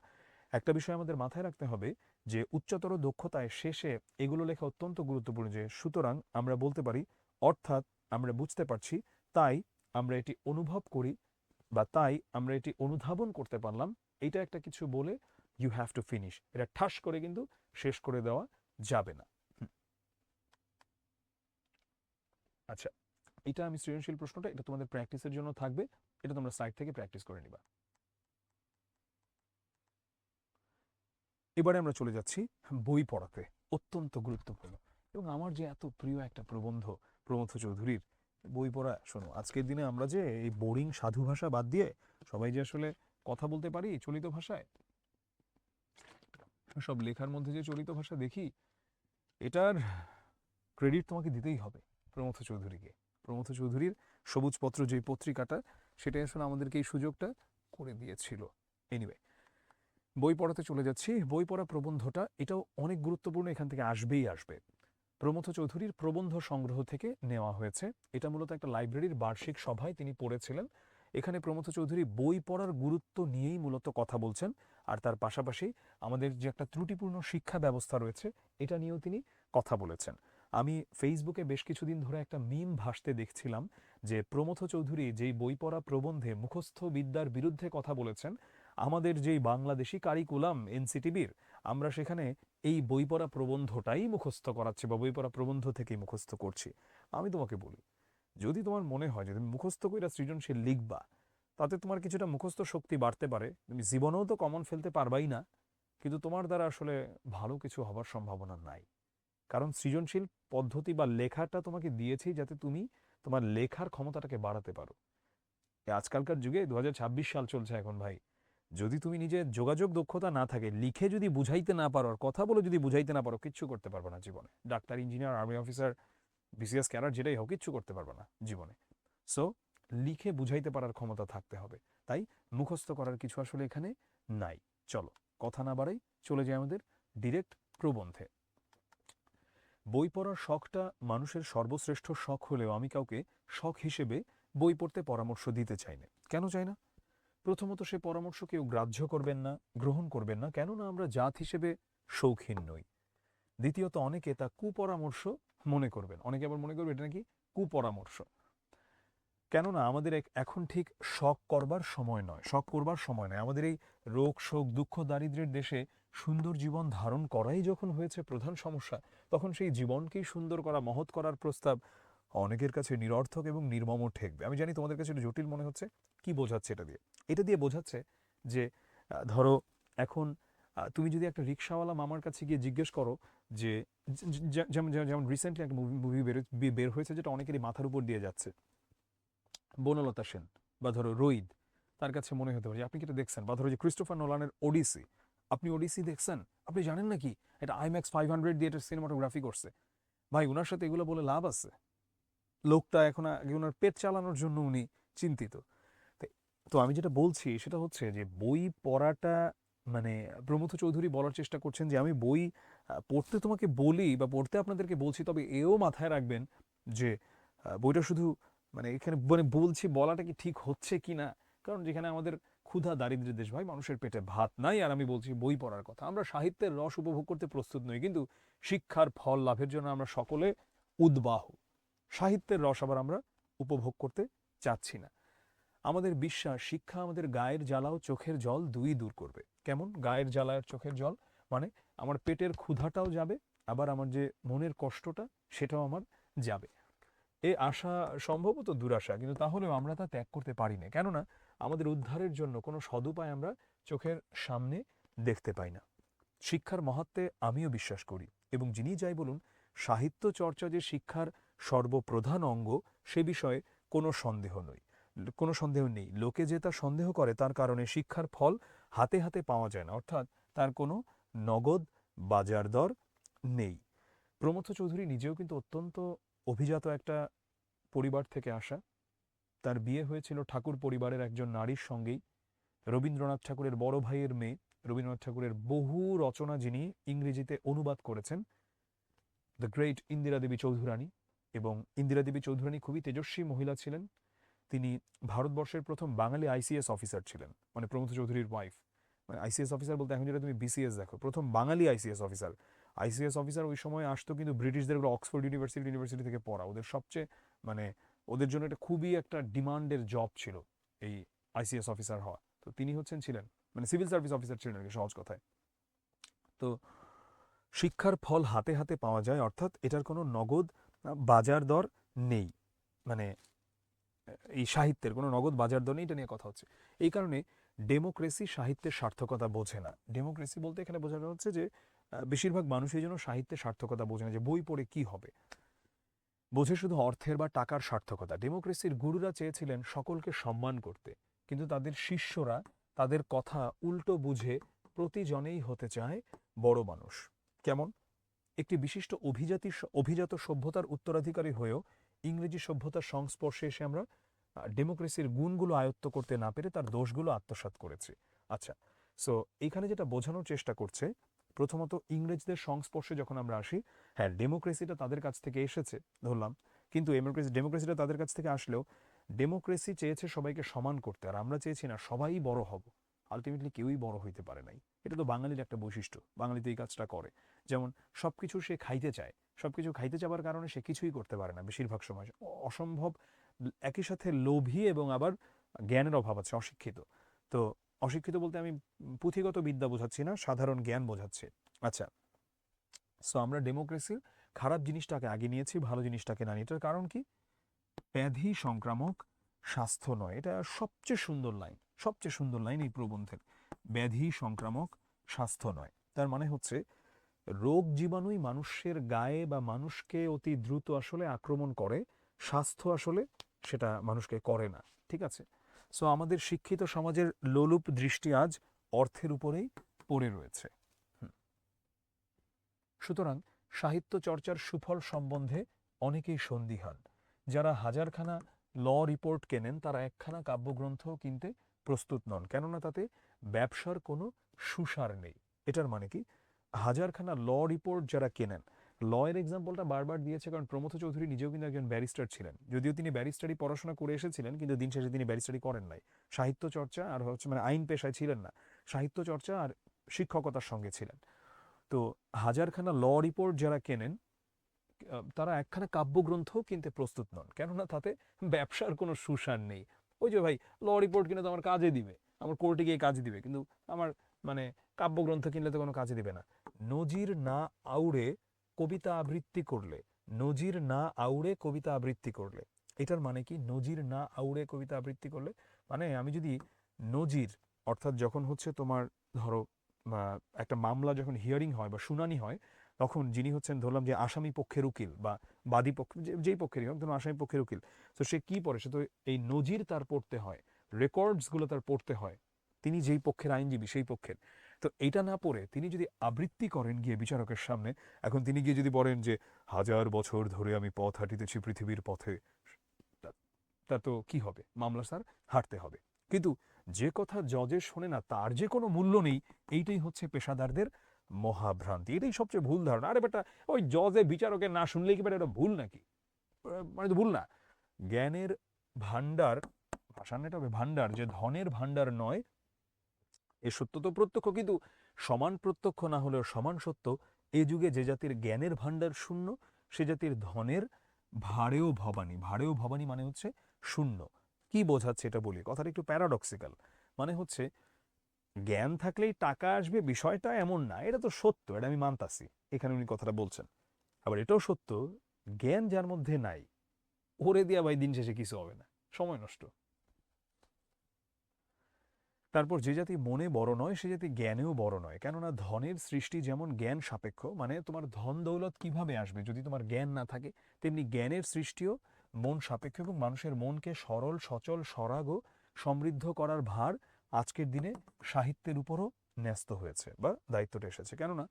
একটা বিষয় আমাদের মাথায় রাখতে হবে যে উচ্চতর দক্ষতায় শেষে এগুলো লেখা অত্যন্ত গুরুত্বপূর্ণ, যে সুতরাং আমরা বলতে পারি, অর্থাৎ আমরা বুঝতে পারছি, তাই আমরা এটি অনুভব করি, বা তাই আমরা এটি অনুধাবন করতে পারলাম, এটা একটা কিছু বলে ইউ হ্যাভ টু ফিনিশ। এটা ঠাস করে কিন্তু শেষ করে দেওয়া যাবে না। আচ্ছা, এটা আমি সৃজনশীল প্রশ্নটা, এটা তোমাদের প্র্যাকটিসের জন্য থাকবে, এটা তোমরা সাইড থেকে প্র্যাকটিস করে নিবা। এবারে আমরা চলে যাচ্ছি বই পড়াতে, অত্যন্ত গুরুত্বপূর্ণ। এবং আমার যে এত প্রিয় একটা প্রবন্ধ প্রমথ চৌধুরীর, বই পড়া। শোনো, আজকের দিনে আমরা যে এই বোরিং সাধু ভাষা বাদ দিয়ে সবাই যে আসলে কথা বলতে পারি চলিত ভাষায়, সব লেখার মধ্যে যে চলিত ভাষা দেখি, এটার ক্রেডিট তোমাকে দিতেই হবে প্রমথ চৌধুরীকে। প্রমথ চৌধুরীর সবুজপত্র যে পত্রিকাটা, সেটাই আসলে আমাদেরকে এই সুযোগটা করে দিয়েছিল। এনিওয়ে, বই পড়াতে চলে যাচ্ছি। বই পড়া প্রবন্ধটা এটাও অনেক গুরুত্বপূর্ণ, এখান থেকে আসবেই আসবে। প্রমথ চৌধুরীর প্রবন্ধ সংগ্রহ থেকে নেওয়া হয়েছে। এটা মূলত একটা লাইব্রেরির বার্ষিক সভায় তিনি পড়েছিলেন। এখানে প্রমথ চৌধুরী বই পড়ার গুরুত্ব নিয়েই মূলত কথা বলছেন, আর তার পাশাপাশি আমাদের যে একটা ত্রুটিপূর্ণ শিক্ষা ব্যবস্থা রয়েছে এটা নিয়েও তিনি কথা বলেছেন। আমি ফেসবুকে বেশ কিছুদিন ধরে একটা মিম ভাসতে দেখছিলাম যে প্রমথ চৌধুরী যেই বই পড়া প্রবন্ধে মুখস্থ বিদ্যার বিরুদ্ধে কথা বলেছেন, আমাদের যেই বাংলাদেশি কারিকুলাম এনসিটিবির, আমরা সেখানে এই বই পড়া প্রবন্ধটাই মুখস্থ করাচ্ছি বা বই পড়া প্রবন্ধ থেকেই মুখস্থ করছি। আমি তোমাকে বলি, যদি তোমার মনে হয় যে তুমি মুখস্থ কইরা সৃজনশীল লিখবা, তাতে তোমার কিছুটা মুখস্থ শক্তি বাড়তে পারে, তুমি জীবনেও তো কমন ফেলতে পারবাই না, কিন্তু তোমার দ্বারা আসলে ভালো কিছু হবার সম্ভাবনা নাই। কারণ সৃজনশীল পদ্ধতি বা লেখাটা তোমাকে দিয়েছি যাতে তুমি তোমার লেখার ক্ষমতাটাকে বাড়াতে পারো। আজকালকার যুগে 2026 সাল চলছে এখন ভাই, যদি তুমি নিজের যোগাযোগ দক্ষতা না থাকে, লিখে যদি বুঝাইতে না পারো, আর কথা বলে যদি বুঝাইতে না পারো, কিচ্ছু করতে পারবে না জীবনে। Doctor, engineer, army officer, BCS cadre যেটাই হোক, কিচ্ছু করতে পারবে না জীবনে। সো লিখে বুঝাইতে পারার ক্ষমতা থাকতে হবে। তাই মুখস্থ করার কিছু আসলে এখানে নাই। চলো কথা না বাড়াই, চলে যাই আমাদের ডিরেক্ট প্রবন্ধে। বই পড়ার শখটা মানুষের সর্বশ্রেষ্ঠ শখ হলেও আমি কাউকে শখ হিসেবে বই পড়তে পরামর্শ দিতে চাই না। কেন চাই না? প্রথমত, সে পরামর্শ কেউ গ্রাহ্য করবেন না, গ্রহণ করবেন না, কেননা আমরা জাত হিসেবে শৌখিন নই। দ্বিতীয়ত, অনেকে তা কুপরামর্শ মনে করবেন, অনেকে আবার মনে করবে এটা নাকি কুপরামর্শ। কেননা আমাদের এখন ঠিক শখ করবার সময় নয়, শখ করবার সময় নয়। আমাদের এই রোগ শোক দুঃখ দারিদ্র্যের দেশে সুন্দর জীবন ধারণ করাই যখন হয়েছে প্রধান সমস্যা, তখন সেই জীবনকেই সুন্দর করা, মহৎ করার প্রস্তাব অনেকের কাছে নিরর্থক এবং নির্মম ঠেকবে। আমি জানি তোমাদের কাছে একটু জটিল মনে হচ্ছে। কি বোঝাচ্ছে এটা দিয়ে? এটা দিয়ে বোঝাচ্ছে যে ধরো এখন তুমি যদি একটা রিক্সাওয়ালা মামার কাছে গিয়ে জিজ্ঞেস করো যে, যেমন যেমন রিসেন্টলি একটা মুভি বের হয়েছে যেটা অনেকেরই মাথার উপর দিয়ে যাচ্ছে, বনলতা সেন বা ধরো রোহিত, তার কাছে মনে হতে পারে আপনি কি এটা দেখছেন, বা ধরো যে ক্রিস্টোফার নোলানের ওডিসি, আপনি ওডিসি দেখছেন, আপনি জানেন নাকি এটা আইম্যাক্স 500 দিয়ে এটা সিনেমাটোগ্রাফি করছে। ভাই, ওনার সাথে এগুলো বলে লাভ আছে? লোকটা এখন ওনার পেট চালানোর জন্য উনি চিন্তিত। তো আমি যেটা বলছি সেটা হচ্ছে যে বই পড়াটা, মানে প্রমথ চৌধুরী বলার চেষ্টা করছেন যে আমি বই পড়তে তোমাকে বলি বা পড়তে আপনাদেরকে বলছি, তবে এও মাথায় রাখবেন যে বইটা শুধু মানে এখানে মানে বলছি বলাটা কি ঠিক হচ্ছে কি না। কারণ যেখানে আমাদের ক্ষুধা দারিদ্র্যের দেশ ভাই, মানুষের পেটে ভাত নাই, আর আমি বলছি বই পড়ার কথা। আমরা সাহিত্যের রস উপভোগ করতে প্রস্তুত নই, কিন্তু শিক্ষার ফল লাভের জন্য আমরা সকলে উদ্বাহ। সাহিত্যের রস আবার আমরা উপভোগ করতে চাচ্ছি না। আমাদের বিশ্বাস, শিক্ষা আমাদের গায়ের জ্বালা ও চোখের জল দুই দূর করবে। কেমন গায়ের জ্বালা আর চোখের জল? মানে আমার পেটের ক্ষুধাটাও যাবে, আবার আমার যে মনের কষ্টটা সেটাও আমার যাবে। এ আশা সম্ভবত দুরাশা, কিন্তু তাহলেও আমরা তা ত্যাগ করতে পারি না, কেননা আমাদের উদ্ধারের জন্য কোনো সদুপায় আমরা চোখের সামনে দেখতে পাই না। শিক্ষার মহাত্মে আমিও বিশ্বাস করি, এবং যিনি যাই বলুন, সাহিত্য চর্চা যে শিক্ষার সর্বপ্রধান অঙ্গ, সে বিষয়ে কোনো সন্দেহ নেই। লোকে যে তা সন্দেহ করে, তার কারণে শিক্ষার ফল হাতে হাতে পাওয়া যায় না, অর্থাৎ তার কোনো নগদ বাজার দর নেই। প্রমথ চৌধুরী নিজেও কিন্তু অত্যন্ত অভিজাত একটা পরিবার থেকে আসা। তার বিয়ে হয়েছিল ঠাকুর পরিবারের একজন নারীর সঙ্গেই, রবীন্দ্রনাথ ঠাকুরের বড় ভাইয়ের মেয়ে। রবীন্দ্রনাথ ঠাকুরের বহু রচনা যিনি ইংরেজিতে অনুবাদ করেছেন, দ্য গ্রেট ইন্দিরা দেবী চৌধুরানী। এবং ইন্দিরা দেবী চৌধুরানী খুবই তেজস্বী মহিলা ছিলেন। তিনি ভারতবর্ষের প্রথম বাঙালি আইসিএস অফিসার ছিলেন, মানে প্রমথ চৌধুরীর ওয়াইফ। মানে আইসিএস অফিসার বলতে এখন যেটা তুমি বিসিএস দেখো, প্রথম বাঙালি আইসিএস অফিসার। আইসিএস অফিসার ওই সময় আসতো কিন্তু ব্রিটিশদের, অক্সফোর্ড ইউনিভার্সিটি থেকে পড়া, ওদের সবচেয়ে মানে ওদের জন্য এটা খুবই একটা ডিমান্ডের জব ছিল এই আইসিএস অফিসার হওয়া। তো তিনি ছিলেন মানে সিভিল সার্ভিস অফিসার ছিলেন আর কি, সহজ কথায়। তো শিক্ষার ফল হাতে হাতে পাওয়া যায়, অর্থাৎ এটার কোনো নগদ বাজার দর নেই, মানে এই সাহিত্যের কোনো নগদ বাজার দর নেই, এটা নিয়ে কথা হচ্ছে। এই কারণে ডেমোক্রেসি সাহিত্যের সার্থকতা বোঝে না। ডেমোক্রেসি বলতে এখানে বোঝানো হচ্ছে যে বেশিরভাগ মানুষ এই জন্য সাহিত্যের সার্থকতা বোঝে না, যে বই পড়ে কি হবে, বোঝে শুধু অর্থের বা টাকার সার্থকতা। ডেমোক্রেসির গুরুরা চেয়েছিলেন সকলকে সম্মান করতে, কিন্তু তাদের শিষ্যরা তাদের কথা উল্টো বুঝে প্রতিজনেই হতে চায় বড় মানুষ। কেমন? একটি বিশিষ্ট অভিজাত সভ্যতার উত্তরাধিকারী হয়েও ইংরেজি সভ্যতার সংস্পর্শে এসে আমরা ডেমোক্রেসির গুণগুলো আয়ত্ত করতে না পেরে তার দোষগুলো আত্মসাৎ করেছি। আচ্ছা, সো এইখানে যেটা বোঝানোর চেষ্টা করছে, প্রথমত ইংরেজদের সংস্পর্শে যখন আমরা আসি, হ্যাঁ ডেমোক্রেসিটা তাদের কাছ থেকে এসেছে ধরলাম, কিন্তু ডেমোক্রেসিটা তাদের কাছ থেকে আসলেও ডেমোক্রেসি চেয়েছে সবাইকে সমান করতে, আর আমরা চেয়েছি না সবাই বড় হব। আলটিমেটলি কেউই বড় হইতে পারে নাই। এটা তো বাঙালির একটা বৈশিষ্ট্য, বাঙালি তো এই কাজটা করে। যেমন সবকিছু সে খাইতে চায়, সবকিছু খাইতে চাওয়ার কারণে সে কিছুই করতে পারে না বেশিরভাগ সময়, অসম্ভব। একই সাথে লোভী এবং আবার জ্ঞানের অভাব আছে, অশিক্ষিত। তো অশিক্ষিত বলতে আমি পুঁথিগত বিদ্যা বোঝাচ্ছি না, সাধারণ জ্ঞান বোঝাচ্ছি। আচ্ছা, সো আমরা ডেমোক্রেসির খারাপ জিনিসটাকে আগে নিয়েছি, ভালো জিনিসটাকে না নিয়ে। এটার কারণ কি? ব্যাধি সংক্রামক, স্বাস্থ্য নয়। এটা সবচেয়ে সুন্দর লাইন, সবচেয়ে সুন্দর লাইন এই প্রবন্ধের। ব্যাধি সংক্রামক, স্বাস্থ্য নয়। তার মানে হচ্ছে রোগ জীবাণুই মানুষের গায়ে বা মানুষকে অতি দ্রুত আসলে আক্রমণ করে, স্বাস্থ্য আসলে সেটা মানুষকে করে না। ঠিক আছে? সো আমাদের শিক্ষিত সমাজের লোলুপ দৃষ্টি আজ অর্থের উপরেই পড়ে রয়েছে। সুতরাং সাহিত্য চর্চার সুফল সম্বন্ধে অনেকেই সন্দিহান। যারা হাজারখানা ল রিপোর্ট কেনেন তারা একখানা কাব্যগ্রন্থও কিনতে প্রস্তুত নন, কেননা তাতে ব্যবসার কোনো সুসার নেই। এটার মানে কি? হাজারখানা ল রিপোর্ট যারা কেনেন, ল এর এক্সাম্পলটা বারবার দিয়েছে কারণ প্রমথ চৌধুরী নিজেও কিন্তু একজন ব্যারিস্টার ছিলেন, যদিও তিনি ব্যারিস্টারি পড়াশোনা করে এসেছিলেন, কিন্তু দিন শেষে তিনি ব্যারিস্টারি করেন নাই। সাহিত্য চর্চা আর হচ্ছে মানে আইন পেশায় ছিলেন না, সাহিত্য চর্চা আর শিক্ষকতার সঙ্গে ছিলেন। তো হাজারখানা ল রিপোর্ট যারা কেনেন তারা একখানা কাব্যগ্রন্থও কিনতে প্রস্তুত নন, কেননা তাতে ব্যবসার কোনো সুসার নেই। ওই যে ভাই, ল রিপোর্ট কিনে তো আমার কাজে দিবে, আমার কোর্টে গিয়ে কাজে দিবে, কিন্তু আমার মানে কাব্যগ্রন্থ কিনলে তো কোনো কাজে দিবে না। নজির না আউড়ে কবিতা আবৃত্তি করলে, নজির না আউড়ে কবিতা আবৃত্তি করলে, এটার মানে কি? নজির না আউড়ে কবিতা আবৃত্তি করলে মানে আমি যদি নজির, অর্থাৎ যখন হচ্ছে তোমার ধরো একটা মামলা যখন হিয়ারিং হয় বা শুনানি হয়, তখন যিনি হচ্ছেন ধরলাম যে আসামি পক্ষের উকিল বা বাদী পক্ষ, যেই পক্ষেরই হোক, ধরুন আসামি পক্ষের উকিল, তো সে কি পড়ে? সে তো এই নজির তার পড়তে হয়, রেকর্ডসগুলো তার পড়তে হয়, তিনি যেই পক্ষের আইনজীবী সেই পক্ষের। তো এইটা না পড়ে তিনি যদি আবৃত্তি করেন গিয়ে বিচারকের সামনে, এখন তিনি গিয়ে যদি বলেন যে 1000 বছর ধরে আমি পথ হাঁটিতেছি পৃথিবীর পথে, তা তো কি হবে? মামলা স্যার হারতে হবে। কিন্তু যে কথা জজের শোনে না তার যে কোনো মূল্য নেই, এইটাই হচ্ছে পেশাদারদের মহাভ্রান্তি। এটাই সবচেয়ে ভুল ধারণা। আরে বেটা, ওই জজে বিচারকের না শুনলেই কি বেটা এটা ভুল নাকি? মানে তো ভুল না। জ্ঞানের ভান্ডার, ভাষার এটা হবে ভান্ডার, যে ধনের ভান্ডার নয়, এ সত্য তো প্রত্যক্ষ, কিন্তু সমান প্রত্যক্ষ না হলেও সমান সত্য। এ যুগে যে জাতির জ্ঞানের ভান্ডার শূন্য, সে জাতির ধনের ভাড়েও ভবানী। ভাড়েও ভবানী মানে হচ্ছে শূন্য। কি বোঝাচ্ছে এটা বলি, কথাটা একটু প্যারাডক্সিক্যাল। মানে হচ্ছে জ্ঞান থাকলেই টাকা আসবে বিষয়টা এমন না, এটা তো সত্য, এটা আমি মানতাছি, এখানে উনি কথাটা বলছেন। আবার এটাও সত্য, জ্ঞান যার মধ্যে নাই, ওরে দিয়া ভাই দিন শেষে কিছু হবে না, সময় নষ্ট। তারপর যে জাতি মনে বড় নয় সে জাতি জ্ঞানেও বড় নয়, কেননা ধনের সৃষ্টি যেমন জ্ঞান সাপেক্ষ, মানে তোমার ধন দৌলত কিভাবে আসবে যদি তোমার জ্ঞান না থাকে, তেমনি জ্ঞানের সৃষ্টিও মন সাপেক্ষ, এবং মানুষের মনকে সরল সচল সরাগ ও সমৃদ্ধ করার ভার আজকের দিনে সাহিত্যের উপরও ন্যস্ত হয়েছে বা দায়িত্বটা এসেছে। কেননা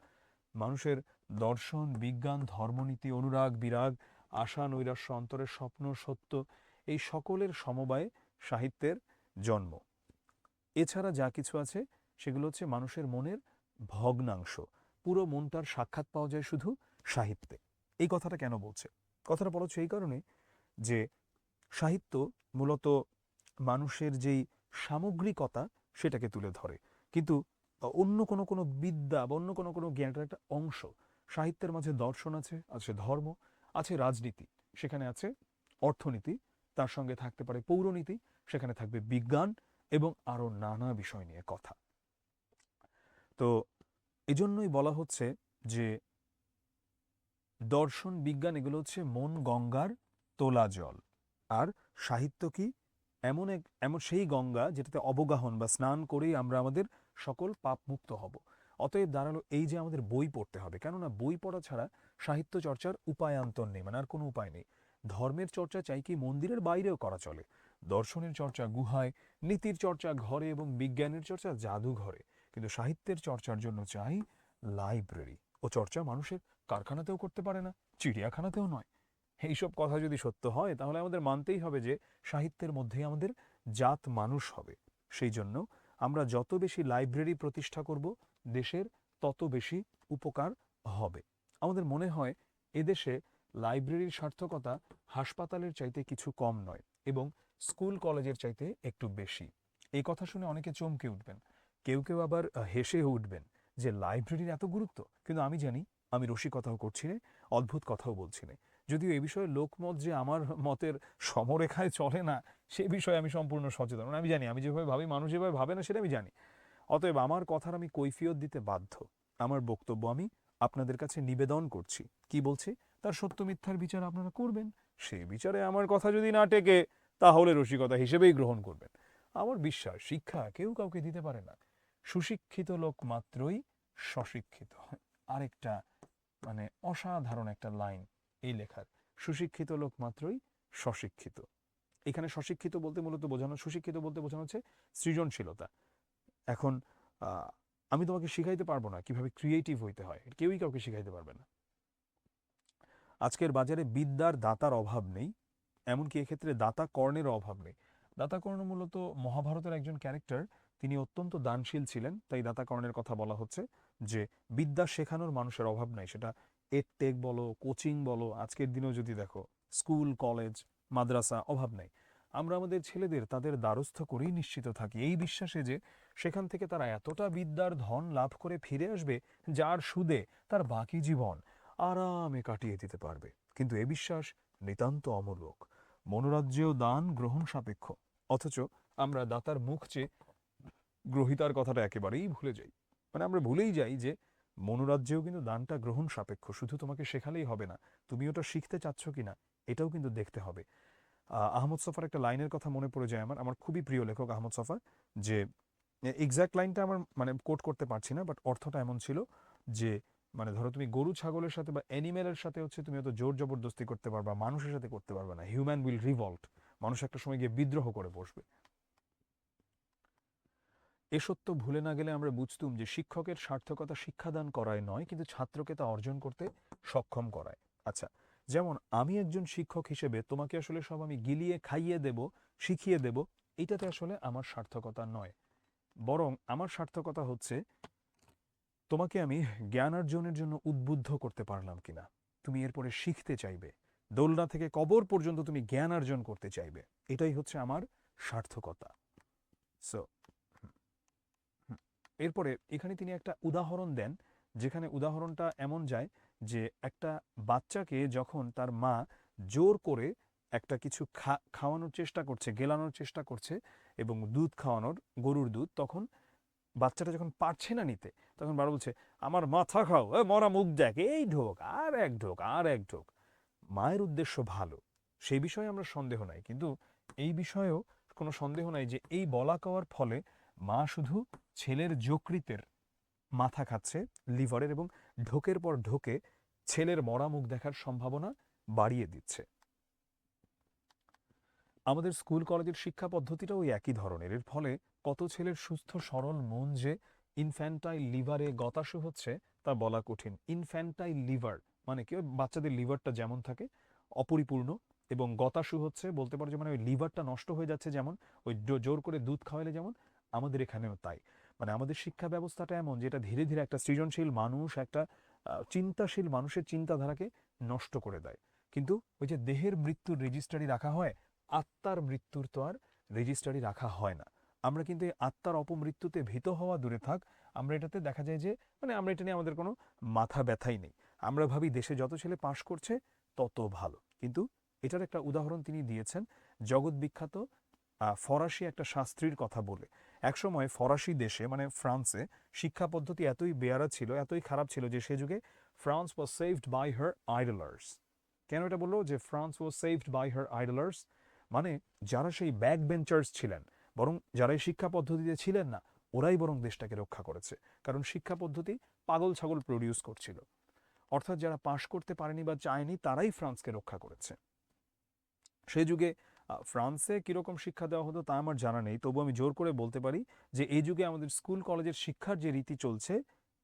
মানুষের দর্শন, বিজ্ঞান, ধর্মনীতি, অনুরাগ, বিরাগ, আশা, নৈরাশ্য, অন্তরের স্বপ্ন, সত্য, এই সকলের সমবায়ে সাহিত্যের জন্ম। এছাড়া যা কিছু আছে সেগুলো হচ্ছে মানুষের মনের ভগ্নাংশ। পুরো মনটার সাক্ষাৎ পাওয়া যায় শুধু সাহিত্যে। এই কথাটা কেন বলছে? কথাটা বলা হচ্ছে এই কারণে যে সাহিত্য মূলত মানুষের যেই সামগ্রিকতা সেটাকে তুলে ধরে, কিন্তু অন্য কোনো কোনো বিদ্যা বা অন্য কোনো কোনো জ্ঞানের একটা অংশ। সাহিত্যের মাঝে দর্শন আছে, আছে ধর্ম, আছে রাজনীতি, সেখানে আছে অর্থনীতি, তার সঙ্গে থাকতে পারে পৌরনীতি, সেখানে থাকবে বিজ্ঞান এবং আরও নানা বিষয় নিয়ে কথা। তো এজন্যই বলা হচ্ছে যে দর্শন বিজ্ঞান এগুলো হচ্ছে মন গঙ্গার তোলা জল, আর সাহিত্য কি এমন সেই গঙ্গা যেটাতে অবগাহন বা স্নান করেই আমরা আমাদের সকল পাপ মুক্ত হব। অতএব দাঁড়ালো এই যে আমাদের বই পড়তে হবে, কেননা বই পড়া ছাড়া সাহিত্য চর্চার উপায়ান্তর নেই, মানে আর কোনো উপায় নেই। ধর্মের চর্চা চাই কি মন্দিরের বাইরেও করা চলে, দর্শনের চর্চা গুহায়, নীতির চর্চা ঘরে এবং বিজ্ঞানের চর্চা জাদুঘরে, কিন্তু সাহিত্যের চর্চার জন্য চাই লাইব্রেরি। ও চর্চা মানুষের কারখানাতেও করতে পারে না, চিড়িয়াখানাতেও নয়। এইসব কথা যদি সত্য হয় তাহলে আমাদের মানতেই হবে যে সাহিত্যের মধ্যেই আমাদের জাত মানুষ হবে। সেই জন্য আমরা যত বেশি লাইব্রেরি প্রতিষ্ঠা করব দেশের তত বেশি উপকার হবে। আমাদের মনে হয় এদেশে লাইব্রেরির সার্থকতা হাসপাতালের চাইতে কিছু কম নয় এবং স্কুল কলেজের চাইতে একটু বেশি। এই কথা শুনে অনেকে চমকে উঠবেন, কেউ কেউ আবার হেসে উঠবেন যে লাইব্রেরির এত গুরুত্ব। কিন্তু আমি জানি আমি রসিকতাও করছি না, অদ্ভুত কথাও বলছি না। যদিও এ বিষয়ে লোকমত যে আমার মতের সমরেখায় চলে না সে বিষয়ে আমি সম্পূর্ণ সচেতন। আমি জানি আমি যেভাবে ভাবি মানুষ যেভাবে ভাবে না সেটা আমি জানি। অতএব আমার কথার আমি কৈফিয়ত দিতে বাধ্য। আমার বক্তব্য আমি আপনাদের কাছে নিবেদন করছি। কি বলছি তার সত্য মিথ্যার বিচার আপনারা করবেন। সেই বিচারে আমার কথা যদি না টেকে তাহলে রসিকতা হিসেবেই গ্রহণ করবেন। আমার বিশ্বাস শিক্ষা কেউ কাউকে দিতে পারে না, সুশিক্ষিত লোক মাত্রই স্বশিক্ষিত হয়। আরেকটা মানে অসাধারণ একটা লাইন এই লেখার, সুশিক্ষিত লোক মাত্রই স্বশিক্ষিত। এখানে স্বশিক্ষিত বলতে মূলত বোঝানো, সুশিক্ষিত বলতে বোঝানো হচ্ছে সৃজনশীলতা। এখন আমি তোমাকে শিখাইতে পারবো না কিভাবে ক্রিয়েটিভ হইতে হয়, কেউই কাউকে শিখাইতে পারবে না। আজকের বাজারে বিদ্যার দাতার অভাব নেই, এমনকি এক্ষেত্রে দাতা কর্ণের অভাব নেই। দাতা কর্ণ মূলত মহাভারতের একজন ক্যারেক্টার, তিনি অত্যন্ত দানশীল ছিলেন, তাই দাতা কর্ণের কথা বলা হচ্ছে। যে বিদ্যা শেখানোর মানুষের অভাব নাই, সেটা এডটেক বলো, কোচিং বলো, আজকের দিনেও যদি দেখো স্কুল কলেজ মাদ্রাসা অভাব নাই। আমরা আমাদের ছেলেদের তাদের দ্বারস্থ করেই নিশ্চিত থাকি এই বিশ্বাসে যে সেখান থেকে তারা এতটা বিদ্যার ধন লাভ করে ফিরে আসবে যার সুদে তার বাকি জীবন আরামে কাটিয়ে দিতে পারবে। কিন্তু এ বিশ্বাস নিতান্ত অমূলক। মনোরাজ্যেও দান গ্রহণ সাপেক্ষ, অথচ আমরা দাতার মুখ চেয়ে গ্রহিতার কথাটা একেবারেই ভুলে যাই। মানে আমরা ভুলেই যাই যে মনোরাজ্যেও কিন্তু দানটা গ্রহণ সাপেক্ষ, শুধু তোমাকে শেখালেই হবে না, তুমি ওটা শিখতে চাচ্ছ কিনা এটাও কিন্তু দেখতে হবে। আহমদ ছফার একটা লাইনের কথা মনে পড়ে যায় আমার, আমার খুবই প্রিয় লেখক আহমদ ছফা। যে এক্স্যাক্ট লাইনটা আমার মানে কোট করতে পারছি না, বাট অর্থটা এমন ছিল যে মানে ধরো তুমি গরু ছাগলের সাথে বা অ্যানিমেলের সাথে হচ্ছে তুমি অত জোর জবরদস্তি করতে পারবা, মানুষের সাথে করতে পারবে না। হিউম্যান উইল রিভল্ট, মানুষ একটা সময় গিয়ে বিদ্রোহ করে বসবে। এ সত্য ভুলে না গেলে আমরা বুঝতুম যে শিক্ষকের সার্থকতা শিক্ষাদান করায় নয়, কিন্তু ছাত্রকে তা অর্জন করতে সক্ষম করায়। আচ্ছা, যেমন আমি একজন শিক্ষক হিসেবে তোমাকে আসলে সব আমি গিলিয়ে খাইয়ে দেব, শিখিয়ে দেব, এটাতে আসলে আমার সার্থকতা নয়। বরং আমার সার্থকতা হচ্ছে তোমাকে আমি জ্ঞান অর্জনের জন্য উদ্বুদ্ধ করতে পারলাম কিনা, তুমি এরপরে শিখতে চাইবে, দোলনা থেকে কবর পর্যন্ত তুমি জ্ঞান অর্জন করতে চাইবে, এটাই হচ্ছে আমার সার্থকতা। সো এরপরে এখানে তিনি একটা উদাহরণ দেন, যেখানে উদাহরণটা এমন যায় যে একটা বাচ্চাকে যখন তার মা জোর করে একটা কিছু খাওয়ানোর চেষ্টা করছে, গেলানোর চেষ্টা করছে এবং দুধ খাওয়ানোর, গরুর দুধ, তখন বাচ্চাটা যখন পারছে না নিতে তখন বাবা বলছে আমার মাথা খাও, মরা মুখ দেখ, এই ঢোক আর এক ঢোক আর এক ঢোক। মায়ের উদ্দেশ্য ভালো, সেই বিষয়ে আমরা সন্দেহ নাই, কিন্তু এই বিষয়েও কোনো সন্দেহ নাই যে এই বলা কওয়ার ফলে মা শুধু ছেলের যকৃতের মাথা খাচ্ছে, লিভারের, এবং ঢোকের পর ঢোকে ছেলের মরা মুখ দেখার সম্ভাবনা বাড়িয়ে দিচ্ছে। আমাদের স্কুল কলেজের শিক্ষা পদ্ধতিটাও ওই একই ধরনের। এর ফলে কত ছেলের সুস্থ সরল মন যে ইনফ্যান্টাইল লিভারে গতাশু হচ্ছে তা বলা কঠিন। ইনফ্যান্টাইল লিভার মানে কি, বাচ্চাদের লিভারটা যেমন থাকে অপরিপূর্ণ, এবং গতাশু হচ্ছে বলতে পারো যে মানে ওই লিভারটা নষ্ট হয়ে যাচ্ছে, যেমন ওই জোর করে দুধ খাওয়ালে যেমন, আমাদের এখানেও তাই। মানে আমাদের শিক্ষা ব্যবস্থাটা এমন যেটা ধীরে ধীরে একটা সৃজনশীল মানুষ, একটা চিন্তাশীল মানুষের চিন্তাধারাকে নষ্ট করে দেয়। কিন্তু ওই যে দেহের মৃত্যুর রেজিস্ট্রারি রাখা হয়, আত্মার মৃত্যুর তো আর রেজিস্ট্রারি রাখা হয় না। আমরা কিন্তু এই আত্মার অপমৃত্যুতে ভীত হওয়া দূরে থাক, আমরা এটাতে দেখা যায় যে মানে আমরা এটা নিয়ে আমাদের কোনো মাথা ব্যথাই নেই। আমরা ভাবি দেশে যত ছেলে পাশ করছে তত ভালো, কিন্তু এটার একটা উদাহরণ তিনি দিয়েছেন জগৎ বিখ্যাত ফরাসি একটা শাস্ত্রীর কথা বলে। একসময় ফরাসি দেশে মানে ফ্রান্সে শিক্ষা পদ্ধতি এতই বেয়ারা ছিল, এতই খারাপ ছিল যে সে যুগে France was saved by her idlers. কেন এটা বললো যে France was saved by her idlers? মানে যারা সেই ব্যাক বেঞ্চার্স ছিলেন, বরং যারা এই শিক্ষা পদ্ধতিতে ছিলেন না, ওরাই বরং দেশটাকে রক্ষা করেছে। কারণ শিক্ষা পদ্ধতি পাগল ছাগল প্রডিউস করছিল। অর্থাৎ যারা পাশ করতে পারেনি বা চায়নি তারাই ফ্রান্সকে রক্ষা করেছে। সেই যুগে ফ্রান্সে কীরকম শিক্ষা দেওয়া হতো তা আমার জানা নেই, তবু আমি জোর করে বলতে পারি যে এই যুগে আমাদের স্কুল কলেজের শিক্ষার যে রীতি চলছে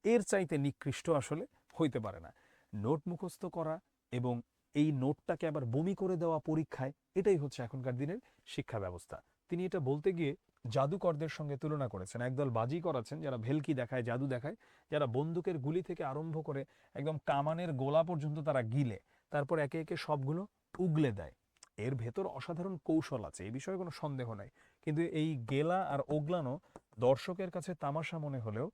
এর চাইতে নিকৃষ্ট আসলে হইতে পারে না। নোট মুখস্থ করা এবং এই নোটটাকে আবার বমি করে দেওয়া পরীক্ষায়, এটাই হচ্ছে এখনকার দিনের শিক্ষা ব্যবস্থা। তিনি এটা বলতে গিয়ে জাদুকরদের সঙ্গে তুলনা করেছেন। একদল বাজি করাচ্ছেন যারা ভেলকি দেখায়, জাদু দেখায়, যারা বন্দুকের গুলি থেকে আরম্ভ করে একদম কামানের গোলা পর্যন্ত তারা গিলে তারপর একে একে সবগুলো উগলে দেয়। এর ভেতর অসাধারণ কৌশল আছে, এই বিষয়ে কোনো সন্দেহ নাই। কিন্তু এই গেলা আর ওগলানো দর্শকের কাছে তামাশা মনে হলেও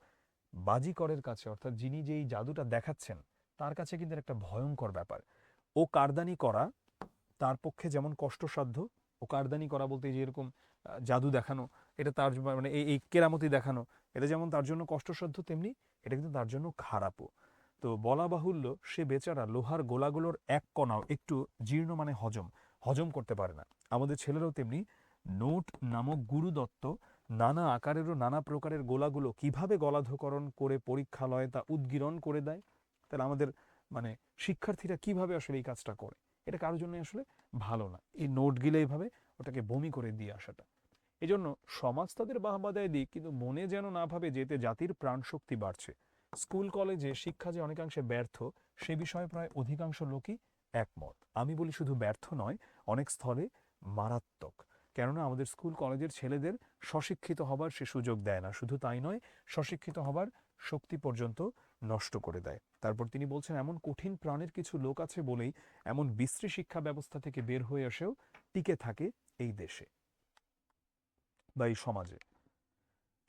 বাজিকরের কাছে, অর্থাৎ যিনি যেই জাদুটা দেখাচ্ছেন তার কাছে কিন্তু একটা ভয়ঙ্কর ব্যাপার। ও কারদানি করা তার পক্ষে যেমন কষ্টসাধ্য, ও কারদানি করা বলতে যে এরকম জাদু দেখানো, এটা তার মানে এই কেরামতি দেখানো, এটা যেমন তার জন্য কষ্টসাধ্য, তেমনি এটা কিন্তু তার জন্য খারাপও। তো বলা বাহুল্য সে বেচারা লোহার গোলাগুলোর এক কণাও একটু জীর্ণ মানে হজম করতে পারে না। আমাদের ছেলেরাও তেমনি নোট নামক গুরুদত্ত নানা আকারেরও নানা প্রকারের গোলাগুলো কিভাবে গলাধকরণ করে পরীক্ষালয়ে তা উদ্গীরণ করে দেয়। তাহলে আমাদের মানে শিক্ষার্থীরা কিভাবে আসলে এই কাজটা করে, এটা কারোর জন্য আসলে ভালো না। এই নোট গিলে এইভাবে ওটাকে বমি করে দিয়ে আসাটা, এই জন্য সমাজ তাদের বাহবা দেয় দিক, কিন্তু মনে যেন না ভাবে যে এতে জাতির প্রাণশক্তি বাড়ছে। স্কুল কলেজে শিক্ষা যে অনেকাংশে ব্যর্থ সে বিষয়ে প্রায় অধিকাংশ লোকই একমত। আমি বলি শুধু ব্যর্থ নয়, অনেক স্থলে মারাত্মক। কেননা আমাদের স্কুল কলেজের ছেলেদের স্বশিক্ষিত হবার সে সুযোগ দেয় না। শুধু তাই নয়, স্বশিক্ষিত হবার শক্তি পর্যন্ত নষ্ট করে দেয়। তারপর তিনি বলছেন এমন কঠিন প্রাণের কিছু লোক আছে বলেই এমন বিশ্রী শিক্ষা ব্যবস্থা থেকে বের হয়ে এসেও টিকে থাকে এই দেশে বা এই সমাজে।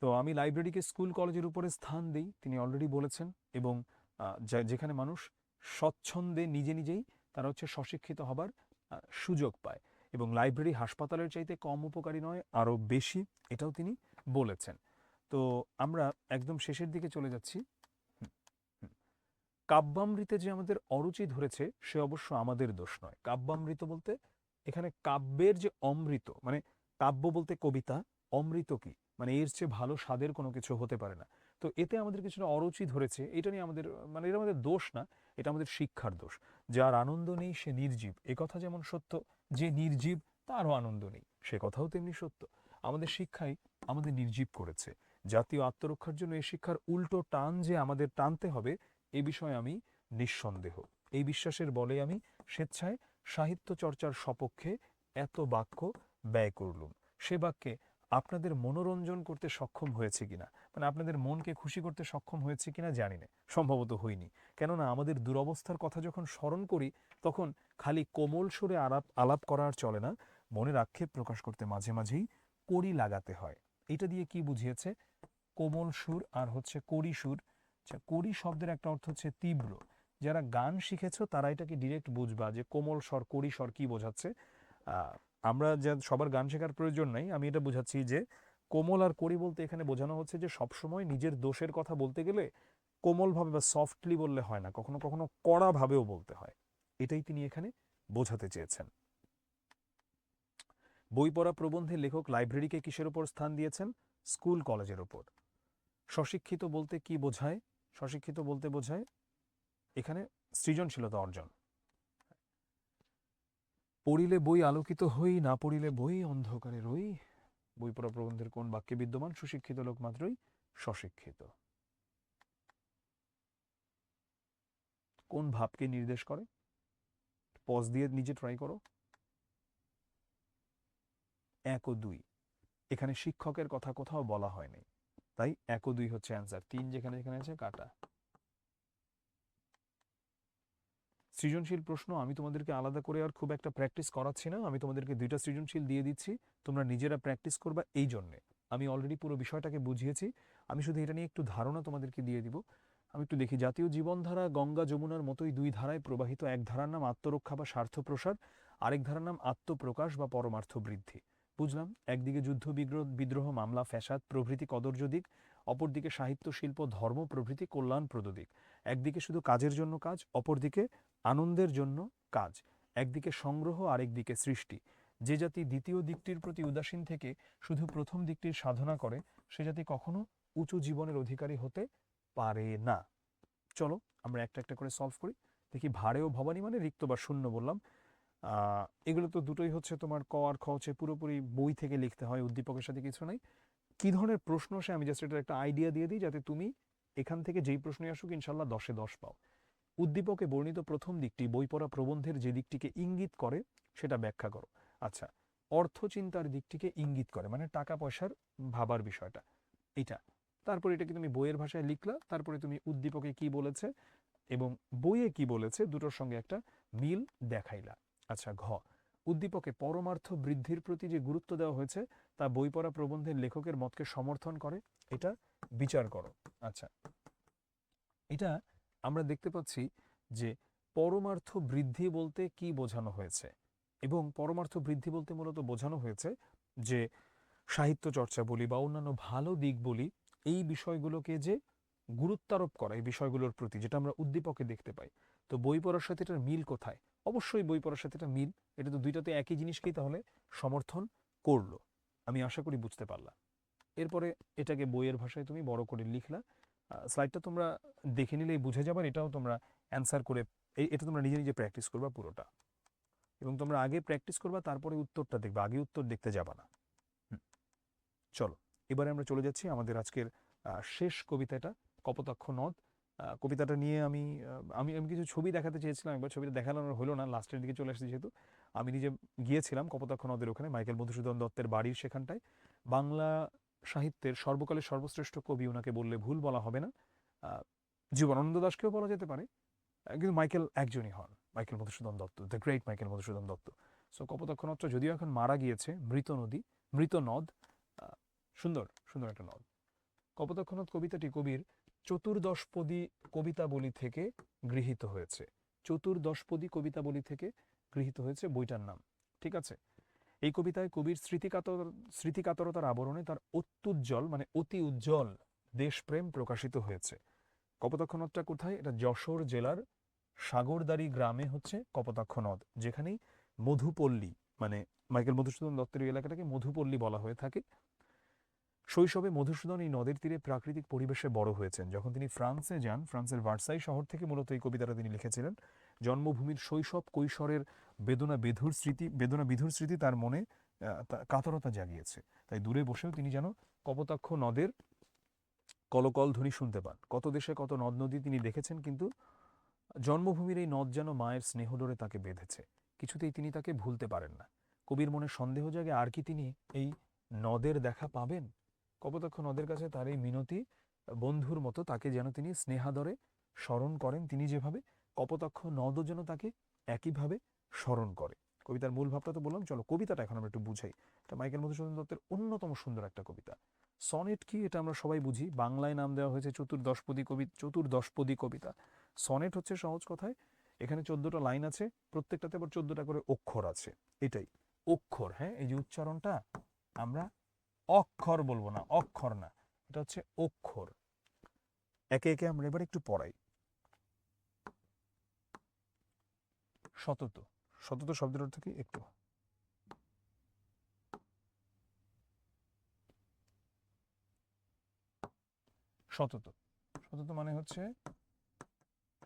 তো আমি লাইব্রেরিকে স্কুল কলেজের উপরে স্থান দিই, তিনি অলরেডি বলেছেন। এবং যেখানে মানুষ স্বচ্ছন্দে নিজে নিজেই তারা হচ্ছে স্বশিক্ষিত হবার সুযোগ পায়, এবং লাইব্রেরি হাসপাতালের চাইতে কম উপকারী নয়, আরও বেশি, এটাও তিনি বলেছেন। তো আমরা একদম শেষের দিকে চলে যাচ্ছি। কাব্যামৃতে যে আমাদের অরুচি ধরেছে সে অবশ্য আমাদের দোষ নয়। কাব্যামৃত বলতে এখানে কাব্যের যে অমৃত, মানে কাব্য বলতে কবিতা, অমৃত কি মানে এর চেয়ে ভালো স্বাদের কোনো কিছু হতে পারে না। তো এতে আমাদের কিছুটা অরুচি ধরেছে, এটা নিয়ে আমাদের মানে এটা আমাদের দোষ না, এটা আমাদের শিক্ষার দোষ। যার আনন্দ নেই সে নির্জীব, এ কথা যেমন সত্য, যে নির্জীব তারও আনন্দ নেই সে কথাও তেমনি সত্য। আমাদের শিক্ষাই আমাদের নির্জীব করেছে। জাতীয় আত্মরক্ষার জন্য এই শিক্ষার উল্টো টান যে আমাদের টানতে হবে, এ বিষয়ে আমি নিঃসন্দেহ। এই বিশ্বাসের বলে আমি স্বেচ্ছায় সাহিত্য চর্চার সপক্ষে এত বাক্য ব্যয় করলুম। সে বাক্যে আপনাদের মনোরঞ্জন করতে সক্ষম হয়েছে কিনা, মানে আপনাদের মনকে খুশি করতে সক্ষম হয়েছে কিনা জানি না, সম্ভবত হইনি। কেননা আমাদের দুরবস্থার কথা যখন স্মরণ করি তখন খালি কোমল সুরে আলাপ করা আর চলে না, মনের আক্ষেপ প্রকাশ করতে মাঝে মাঝেই কড়ি লাগাতে হয়। এটা দিয়ে কি বুঝিয়েছে? কোমল সুর আর হচ্ছে কড়ি সুর। আচ্ছা, কড়ি শব্দের একটা অর্থ হচ্ছে তীব্র। যারা গান শিখেছো তারা এটাকে ডিরেক্ট বুঝবা যে কোমল স্বর কড়ি স্বর কি বোঝাচ্ছে। আমরা যা সবার গান শেখার প্রয়োজন নাই, আমি এটা বুঝাচ্ছি যে কোমল আর কড়ি বলতে এখানে বোঝানো হচ্ছে যে সবসময় নিজের দোষের কথা বলতে গেলে কোমলভাবে বা সফটলি বললে হয় না, কখনো কখনো কড়াভাবেও বলতে হয়। এটাই তিনি এখানে বোঝাতে চেয়েছেন। বই পড়া প্রবন্ধে লেখক লাইব্রেরিকে কিসের ওপর স্থান দিয়েছেন? স্কুল কলেজের ওপর। স্বশিক্ষিত বলতে কি বোঝায়? স্বশিক্ষিত বলতে বোঝায় এখানে সৃজনশীলতা অর্জন। পড়িলে বই আলোকিত হই, না পড়িলে বই অন্ধকারে রই। বই পড়া প্রবন্ধের কোন বাক্যে বিদ্যমান সুশিক্ষিত লোক মাত্রই স্বশিক্ষিত? কোন ভাবকে নির্দেশ করে? পজ দিয়ে নিজে ট্রাই করো। 1 ও 2, এখানে শিক্ষকের কথা কোথাও বলা হয়নি, তাই 1 ও 2 হচ্ছে অ্যান্সার। 3 যেখানে যেখানে আছে কাটা। সৃজনশীল প্রশ্ন আমি তোমাদেরকে আলাদা করে আর খুব একটা প্র্যাকটিস করাচ্ছি না, আমি তোমাদেরকে 2টা সৃজনশীল দিয়ে দিচ্ছি, তোমরা নিজেরা প্র্যাকটিস করবা। এই জন্যে আমি অলরেডি পুরো বিষয়টাকে বুঝিয়েছি, আমি শুধু এটা নিয়ে একটু ধারণা তোমাদেরকে দিয়ে দিব। আমি একটু দেখি। জাতীয় জীবনধারা গঙ্গা যমুনার মতোই 2 ধারায় প্রবাহিত। এক ধারার নাম আত্মরক্ষা বা স্বার্থ প্রসার, আরেক ধারার নাম আত্মপ্রকাশ বা পরমার্থ বৃদ্ধি। বুঝলাম, একদিকে যুদ্ধ বিদ্রোহ মামলা ফ্যাসাদ প্রভৃতি কদর্য দিক, অপরদিকে সাহিত্য শিল্প ধর্ম প্রভৃতি কল্যাণপ্রদ দিক। একদিকে শুধু কাজের জন্য কাজ, অপরদিকে আনন্দের জন্য কাজ। একদিকে সংগ্রহ, আরেকদিকে সৃষ্টি। যে জাতি দ্বিতীয় দিকটির প্রতি উদাসীন থেকে শুধু প্রথম দিকটির সাধনা করে, সে জাতি কখনো উঁচু জীবনের অধিকারী হতে পারে না। চলো আমরা একটা একটা করে সলভ করি। দেখি ভাড়ে ও ভবানী মানে রিক্ত বা শূন্য বললাম। এগুলো তো দুটোই হচ্ছে তোমার ক আর খ হচ্ছে পুরোপুরি বই থেকে লিখতে হয়, উদ্দীপকের সাথে কিছু নাই। কি ধরনের প্রশ্ন আসে আমি জাস্ট এটার একটা আইডিয়া দিয়ে দিই, যাতে তুমি এখান থেকে যেই প্রশ্নই আসুক ইনশাল্লাহ 10-এ 10 পাও। উদ্দীপকে বর্ণিত প্রথম দিকটি বই পড়া প্রবন্ধের যে দিকটিকে ইঙ্গিত করে সেটা ব্যাখ্যা করো। আচ্ছা, অর্থচিন্তার দিকটিকে ইঙ্গিত করে মানে টাকা পয়সার ভাবার বিষয়টা এটা। তারপরে এটাকে তুমি বইয়ের ভাষায় লিখলা, তারপরে তুমি উদ্দীপকে কি বলেছে এবং বইয়ে কি বলেছে দুটোর সঙ্গে একটা মিল দেখাইলা। আচ্ছা, ঘ, উদ্দীপকে পরমার্থ বৃদ্ধির প্রতি যে গুরুত্ব দেওয়া হয়েছে তা বই পড়া প্রবন্ধের লেখকের মতকে সমর্থন করে, এটা বিচার করো। আচ্ছা, এটা আমরা দেখতে পাচ্ছি যে পরমার্থ বৃদ্ধি বলতে কি বোঝানো হয়েছে, এবং পরমার্থ বৃদ্ধি বলতে মূলত বোঝানো হয়েছে যে সাহিত্য চর্চা বলি বা অন্যান্য ভালো দিক বলি, এই বিষয়গুলোকে যে গুরুত্বারোপ করা এই বিষয়গুলোর প্রতি, যেটা আমরা উদ্দীপকে দেখতে পাই। তো বই পড়ার সাথে এটার মিল কোথায়? অবশ্যই বই পড়ার সাথে এটা মিল, এটা তো দুইটাতে একই জিনিসকেই তাহলে সমর্থন করলো। আমি আশা করি বুঝতে পারলাম। এরপরে এটাকে বইয়ের ভাষায় তুমি বড় করে লিখলা। স্লাইডটা তোমরা দেখে নিলেই বুঝে যাবার, এটাও তোমরা অ্যান্সার করে এটা তোমরা নিজে নিজে প্র্যাকটিস করবা পুরোটা, এবং তোমরা আগে প্র্যাকটিস করবা তারপরে উত্তরটা দেখবা, আগে উত্তর দেখতে যাবা না। চলো এবারে আমরা চলে যাচ্ছি আমাদের আজকের শেষ কবিতাটা, কপোতাক্ষ নদ। কবিতাটা নিয়ে আমি আমি আমি কিছু ছবি দেখাতে চেয়েছিলাম, একবার ছবিটা দেখানোর হলো না, লাস্টের দিকে চলে আসছে যেহেতু। আমি নিজে গিয়েছিলাম কপোতাক্ষ নদের ওখানে, মাইকেল মধুসূদন দত্তের বাড়ির সেখানটায়। বাংলা সাহিত্যের সর্বকালের সর্বশ্রেষ্ঠ কবি ওনাকে বললে ভুল বলা হবে না। জীবনানন্দ দাশকেও বলা যেতে পারে, কিন্তু মাইকেল একজনই হন, Michael Madhusudan Dutt, the great Michael Madhusudan Dutt. So Kapotaksha নদটা যদিও এখন মারা গিয়েছে, মৃত নদী, মৃত নদ, সুন্দর সুন্দর একটা নদ। কপোতাক্ষ নদ কবিতাটি কবির চতুর্দশপদী কবিতাবলী থেকে গৃহীত হয়েছে। চতুর্দশপদী কবিতাবলী থেকে গৃহীত হয়েছে বইটার নাম, ঠিক আছে? এই কবিতায় কবির স্মৃতিকাতরতার আবরণে তার অত্যুজ্জ্বল মানে অতি উজ্জ্বল দেশপ্রেম প্রকাশিত হয়েছে। কপোতাক্ষ নদটা কোথায়? এটা যশোর জেলার সাগরদাড়ি গ্রামে হচ্ছে কপোতাক্ষ নদ, যেখানেই মধুপল্লী মানে মাইকেল মধুসূদন দত্তের এলাকাটাকে মধুপল্লী বলা হয়ে থাকে। শৈশবে মধুসূদন এই নদের তীরে প্রাকৃতিক পরিবেশে বড় হয়েছেন। যখন তিনি ফ্রান্সে যান, ফ্রান্সের ভার্সাই শহর থেকে মূলত এই কবিতাটা তিনি লিখেছিলেন। জন্মভূমির শৈশব কৈশোরের বেদনা বিধুর স্মৃতি তার মনে কাতরতা জাগিয়েছে। তাই দূরে বসেও তিনি যেন কপোতাক্ষ নদের কলকল ধ্বনি শুনতে পান। কত দেশে কত নদ নদী তিনি দেখেছেন, কিন্তু জন্মভূমির এই নদ যেন মায়ের স্নেহডোরে তাকে বেঁধেছে, কিছুতেই তিনি তাকে ভুলতে পারেন না। কবির মনে সন্দেহ জাগে, আর কি তিনি এই নদের দেখা পাবেন? কপোতাক্ষ নদের কাছে তার এই মিনতি বন্ধুর মতো, তাকে যেন তিনি স্নেহাদরে স্মরণ করেন, তিনি যেভাবে কপোতাক্ষ নদও যেন তাকে একইভাবে স্মরণ করে। কবিতার মূল ভাবটা তো বললাম, চলো কবিতাটা এখন আমরা একটু বুঝাই। এটা মাইকেল মধুসূদন দত্তের অন্যতম সুন্দর একটা কবিতা। সনেট কি এটা আমরা সবাই বুঝি, বাংলায় নাম দেওয়া হয়েছে চতুর্দশপদী কবিতা। সনেট হচ্ছে সহজ কথায় এখানে 14টা লাইন আছে, প্রত্যেকটাতে আবার 14টা করে অক্ষর আছে। এটাই অক্ষর, হ্যাঁ, এই যে উচ্চারণটা আমরা অক্ষর বলবো না, অক্ষর না, এটা হচ্ছে অক্ষর। একে একে আমরা এবার একটু পড়াই। সতত, সতত শব্দের অর্থ কি একটু? সতত, সতত মানে হচ্ছে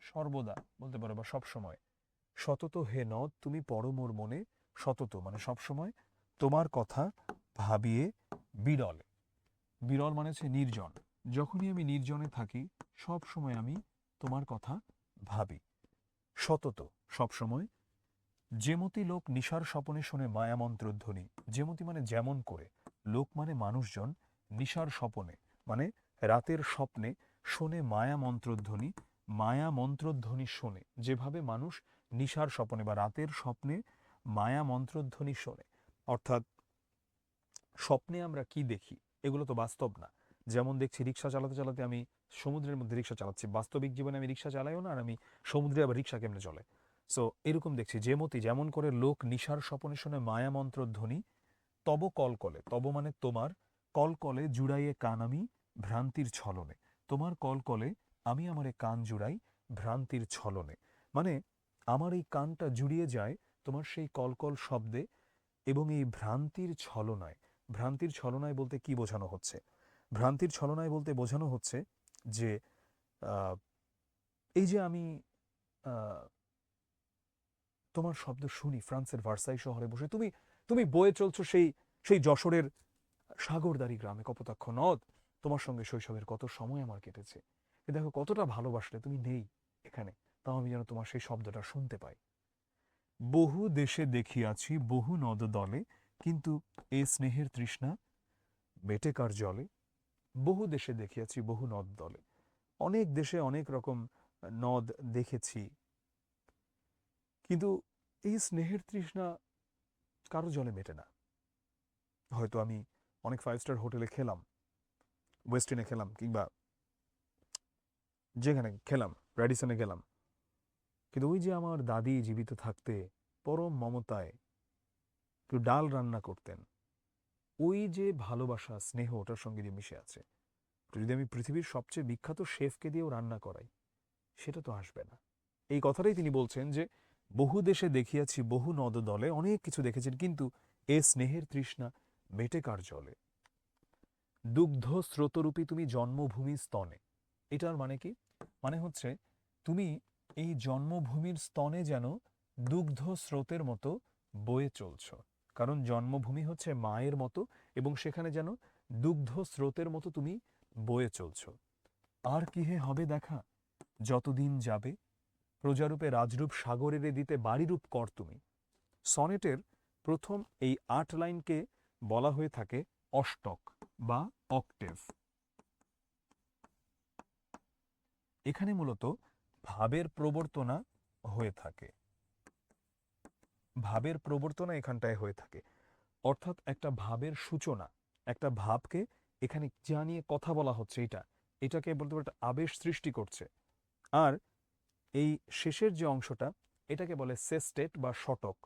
সর্বদা বলতে পারো বা সব সময়। সতত হে নদ তুমি পড়ো মোর মনে, সতত মানে সব সময় তোমার কথা ভাবিয়ে বিরল। বিরল মানে হচ্ছে নির্জন। যখনই আমি নির্জনে থাকি সব সময় আমি তোমার কথা ভাবি। সতত সবসময়। যেমতি লোক নিশার স্বপনে শোনে মায়া মন্ত্রধ্বনি। যেমতি মানে যেমন করে, লোক মানে মানুষজন, নিশার স্বপনে মানে রাতের স্বপ্নে শোনে মায়া মন্ত্রধ্বনি। মায়া মন্ত্রধ্বনি শোনে, যেভাবে মানুষ নিশার স্বপনে বা রাতের স্বপ্নে মায়া মন্ত্রধ্বনি শোনে। অর্থাৎ স্বপ্নে আমরা কি দেখি এগুলো তো বাস্তব না। যেমন দেখছি রিক্সা চালাতে চালাতে আমি সমুদ্রের মধ্যে রিক্সা চালাচ্ছি, বাস্তবিক জীবনে আমি রিক্সা চালাইও না, আর আমি সমুদ্রে আবার রিক্সা কেমনে চলে। সো এরকম দেখছি যেমতি যেমন করে লোক নিশার স্বপনে শোনে মায়া মন্ত্র ধ্বনি, তব কলকলে, তব মানে তোমার, কলকলে জুড়াইয়ে কান আমি ভ্রান্তির ছলনে, তোমার কলকলে আমি আমারে কান জুড়াই ভ্রান্তির ছলনে। মানে আমার এই কানটা জুড়িয়ে যায় তোমার সেই কলকল শব্দে এবং এই ভ্রান্তির ছলনায়। ভ্রান্তির ছলনায় বলতে কি বোঝানো হচ্ছে? ভ্রান্তির ছলনায় বলতে বোঝানো হচ্ছে যে আহ, এই যে আমি আহ, তোমার শব্দ শুনি ফ্রান্সের ভার্সাই শহরে বসে, তুমি তুমি বয়ে চলছো সেই সেই যশোরের সাগরদাড়ি গ্রামে, কপোতাক্ষ নদ। তোমার সঙ্গে শৈশবের কত সময় আমার কেটেছে, এ দেখো কতটা ভালোবাসলে, তুমি নেই এখানে, তাও আমি যেন তোমার সেই শব্দটা শুনতে পাই। বহু দেশে দেখিয়াছি বহু নদ দলে, কিন্তু এ স্নেহের তৃষ্ণা মেটে কার জলে। বহু দেশে দেখিয়াছি বহু নদ দলে, অনেক দেশে অনেক রকম নদ দেখেছি, কিন্তু এই স্নেহের তৃষ্ণা কারো জলে মেটে না। হয়তো আমি অনেক 5 স্টার হোটেলে খেলাম, ওয়েস্টিনে খেলাম, কিংবা যেখানে খেলাম, র্যাডিসনে গেলাম, কিন্তু ওই যে আমার দাদি জীবিত থাকতে পরম মমতায় একটু ডাল রান্না করতেন, ওই যে ভালোবাসা স্নেহ ওটার সঙ্গে যে মিশে আছে, যদি আমি পৃথিবীর সবচেয়ে বিখ্যাত শেফকে দিয়েও রান্না করাই, সেটা তো আসবে না। এই কথাটাই তিনি বলছেন যে বহু দেশে দেখিয়াছি বহু নদ দলে, অনেক কিছু দেখেছেন, কিন্তু এ স্নেহের তৃষ্ণা মেটে কার জলে। দুগ্ধ স্রোতরূপী তুমি জন্মভূমি স্তনে। এটার মানে কি? মানে হচ্ছে তুমি এই জন্মভূমির স্তনে যেন দুগ্ধ স্রোতের মতো বয়ে চলছ, কারণ জন্মভূমি হচ্ছে মায়ের মতো, এবং সেখানে যেন দুগ্ধ স্রোতের মতো তুমি বয়ে চলছ। আর কি হে হবে দেখা যতদিন যাবে, প্রজারূপে রাজরূপ সাগরেরে দিতে বাড়িরূপ কর তুমি। সনেটের প্রথম এই 8 লাইনকে বলা হয়ে থাকে অষ্টক বা অক্টেভ। এখানে মূলত ভাবের প্রবর্তনা হয়ে থাকে, ভাবের প্রবর্তনা এখানটায় হয়ে থাকে, অর্থাৎ একটা ভাবের সূচনা, একটা ভাবকে এখানে যা নিয়ে কথা বলা হচ্ছে এটাকে বলতে পারে একটা আবেশ সৃষ্টি করছে। আর এই শেষের যে অংশটা, এটাকে বলে সেস্টেট বা শতক।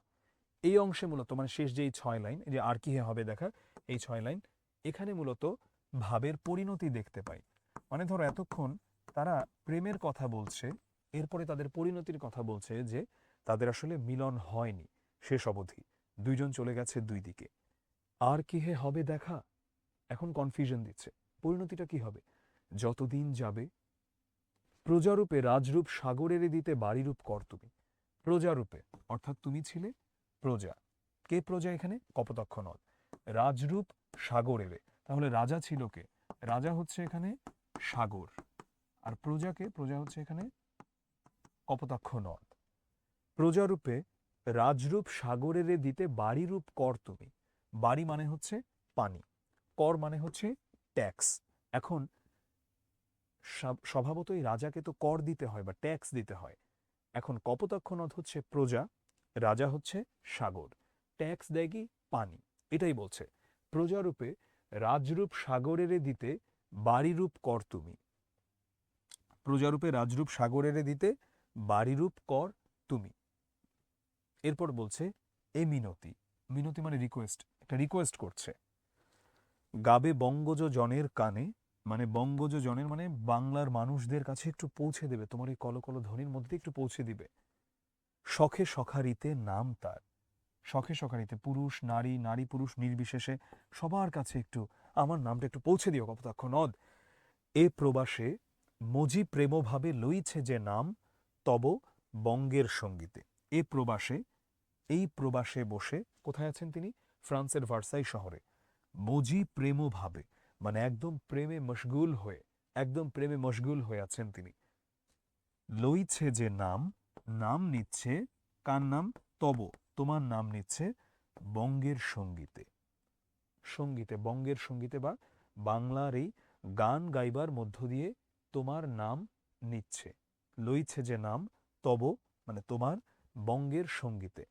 এই অংশে মূলত মানে শেষ যে এই 6 লাইন, যে আর কি হবে দেখা, এই 6 লাইন, এখানে মূলত ভাবের পরিণতি দেখতে পাই। মানে ধরো এতক্ষণ তারা প্রেমের কথা বলছে, এরপরে তাদের পরিণতির কথা বলছে যে তাদের আসলে মিলন হয়নি শেষ অবধি, দুইজন চলে গেছে দুই দিকে। আর কি হে হবে দেখা, এখন কনফিউশন দিচ্ছে, পরিণতিটা কি হবে? যতদিন যাবে প্রজারূপে রাজরূপ সাগরেরে দিতে বাড়িরূপ কর তুমি। প্রজারূপে অর্থাৎ তুমি ছিলে প্রজা। কে প্রজা এখানে? কপোতাক্ষ নদ। রাজরূপ সাগরেরে, তাহলে রাজা ছিল কে? রাজা হচ্ছে এখানে সাগর, আর প্রজাকে? প্রজা হচ্ছে এখানে কপোতাক্ষ নদ। প্রজারূপে রাজরূপ সাগরেরে দিতে বাড়িরূপ কর তুমি। বাড়ি মানে হচ্ছে পানি, কর মানে হচ্ছে ট্যাক্স। এখন স্বভাবতই রাজাকে তো কর দিতে হয় বা ট্যাক্স দিতে হয়। এখন কপোতাক্ষ নদ হচ্ছে প্রজা, রাজা হচ্ছে সাগর, ট্যাক্স দেয় কি? পানি। এটাই বলছে প্রজারূপে রাজরূপ সাগরেরে দিতে বাড়িরূপ কর তুমি। প্রজারূপে রাজরূপ সাগরেরে দিতে বাড়িরূপ কর তুমি। এরপর বলছে এ মিনতি। মিনতি মানে রিকোয়েস্ট, একটা রিকোয়েস্ট করছে। গাবে বঙ্গজ জনের কানে, মানে বঙ্গজ জনের মানে বাংলার মানুষদের কাছে একটু পৌঁছে দেবে, তোমার এই কলকল ধ্বনির মধ্যে একটু পৌঁছে দিবে। শখে সখারিতে নাম তার, শখে সখারিতে পুরুষ নারী, নারী পুরুষ নির্বিশেষে সবার কাছে একটু আমার নামটা একটু পৌঁছে দিও কপোতাক্ষ নদ। এ প্রবাসে মজি প্রেমভাবে লইছে যে নাম তব বঙ্গের সঙ্গীতে। এ প্রবাসে, এই প্রবাসে বসে, কোথায় আছেন তিনি? ফ্রান্সের ভার্সাই শহরে। মজি প্রেমভাবে মানে একদম প্রেমে মশগুল হয়ে, একদম প্রেমে মশগুল হয়ে আছেন তিনি। লইছে যে নাম, নাম নিচ্ছে কার নাম? তব, তোমার নাম নিচ্ছে বঙ্গের সঙ্গীতে। সঙ্গীতে, বঙ্গের সঙ্গীতে বা বাংলার এই গান গাইবার মধ্য দিয়ে তোমার নাম নিচ্ছে। লইছে যে নাম তব মানে তোমার বঙ্গের সঙ্গীতে,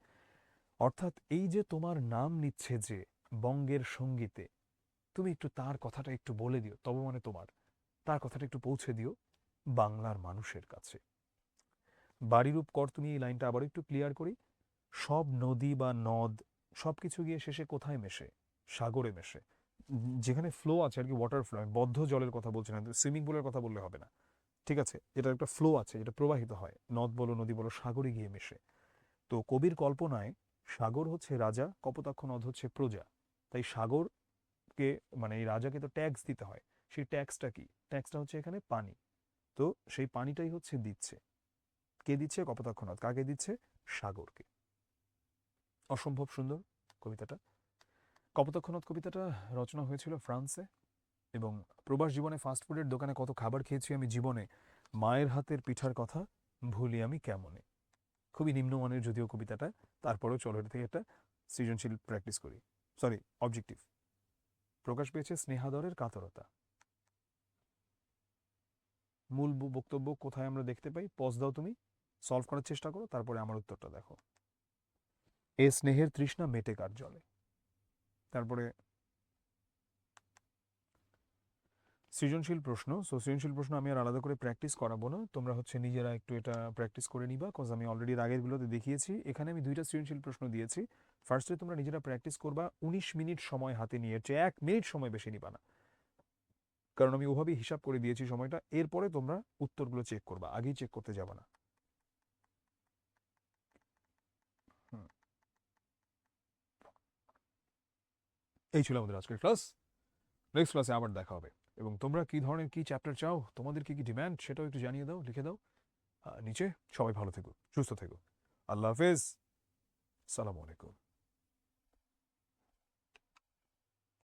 অর্থাৎ এই যে তোমার নাম নিচ্ছে যে বঙ্গের সঙ্গীতে, তুমি একটু তার কথাটা একটু বলে দিও, তব মানে তোমার, তার কথাটা একটু পৌঁছে দিও বাংলার মানুষের কাছে। বাড়িরূপ কর তুমি, এই লাইনটা আবার একটু ক্লিয়ার করি। সব নদী বা নদ সবকিছু গিয়ে শেষে কোথায় মেশে? সাগরে মেশে। যেখানে ফ্লো আছে আর কি, ওয়াটার ফ্লো, বদ্ধ জলের কথা বলছি না, সুইমিং পুলের কথা বললে হবে না, ঠিক আছে? এটা একটা ফ্লো আছে, এটা প্রবাহিত হয়, নদ বলো নদী বলো, সাগরে গিয়ে মেশে। তো কবির কল্পনায় সাগর হচ্ছে রাজা, কপোতাক্ষ নদ হচ্ছে প্রজা। তাই সাগরকে, মানে এই রাজাকে তো ট্যাক্স দিতে হয়। সেই ট্যাক্সটা কি? ট্যাক্সটা হচ্ছে এখানে পানি। তো সেই পানিটাই হচ্ছে দিচ্ছে। কে দিচ্ছে? কপোতাক্ষ নদ। কাকে দিচ্ছে? সাগরকে। অসম্ভব সুন্দর কবিতাটা। কপোতাক্ষ নদ কবিতাটা রচনা হয়েছিল ফ্রান্সে। এবং প্রবাস জীবনে ফাস্টফুডের দোকানে কত খাবার খেয়েছি আমি জীবনে, মায়ের হাতের পিঠার কথা ভুলি আমি কেমনে। খুবই নিম্নমানের যদিও কবিতাটা, তারপরেও চলো এটা থেকে একটা সৃজনশীল প্র্যাকটিস করি। Sorry, objective. প্রকাশ পেয়েছে স্নেহাদরের কাতরতা। মূল বক্তব্য কোথায় আমরা দেখতে পাই? পজ দাও তুমি, সলভ করার চেষ্টা করো, তারপরে আমার উত্তরটা দেখো। এ স্নেহের তৃষ্ণা মেটে কার জলে। তারপরে সৃজনশীল প্রশ্ন। সৃজনশীল প্রশ্ন আমি আর আলাদা করে প্র্যাকটিস করাবো না, তোমরা হচ্ছে নিজেরা একটু এটা প্র্যাকটিস করে নিবা, কজ আমি অলরেডি আগেরগুলোতে দেখিয়েছি। এখানে আমি 2টা সৃজনশীল প্রশ্ন দিয়েছি। ফার্স্টে তোমরা নিজেরা প্র্যাকটিস করবা 19 মিনিট সময় হাতে নিয়ে, 1 মিনিট সময় বেশি নিবা না, কারণ আমি ওভাবেই হিসাব করে দিয়েছি সময়টা। এরপরে তোমরা উত্তরগুলো চেক করবা, আগেই চেক করতে যাবা না। এই ছিল আমাদের আজকের ক্লাস। নেক্সট ক্লাসে আবার দেখা হবে। এবং তোমরা কি ধরনের কি চ্যাপ্টার চাও, তোমাদের কি কি ডিম্যান্ড, সেটাও একটু জানিয়ে দাও, লিখে দাও নিচে। সবাই ভালো থেকো, সুস্থ থেকো। আল্লাহ হাফেজ, সালামু আলাইকুম।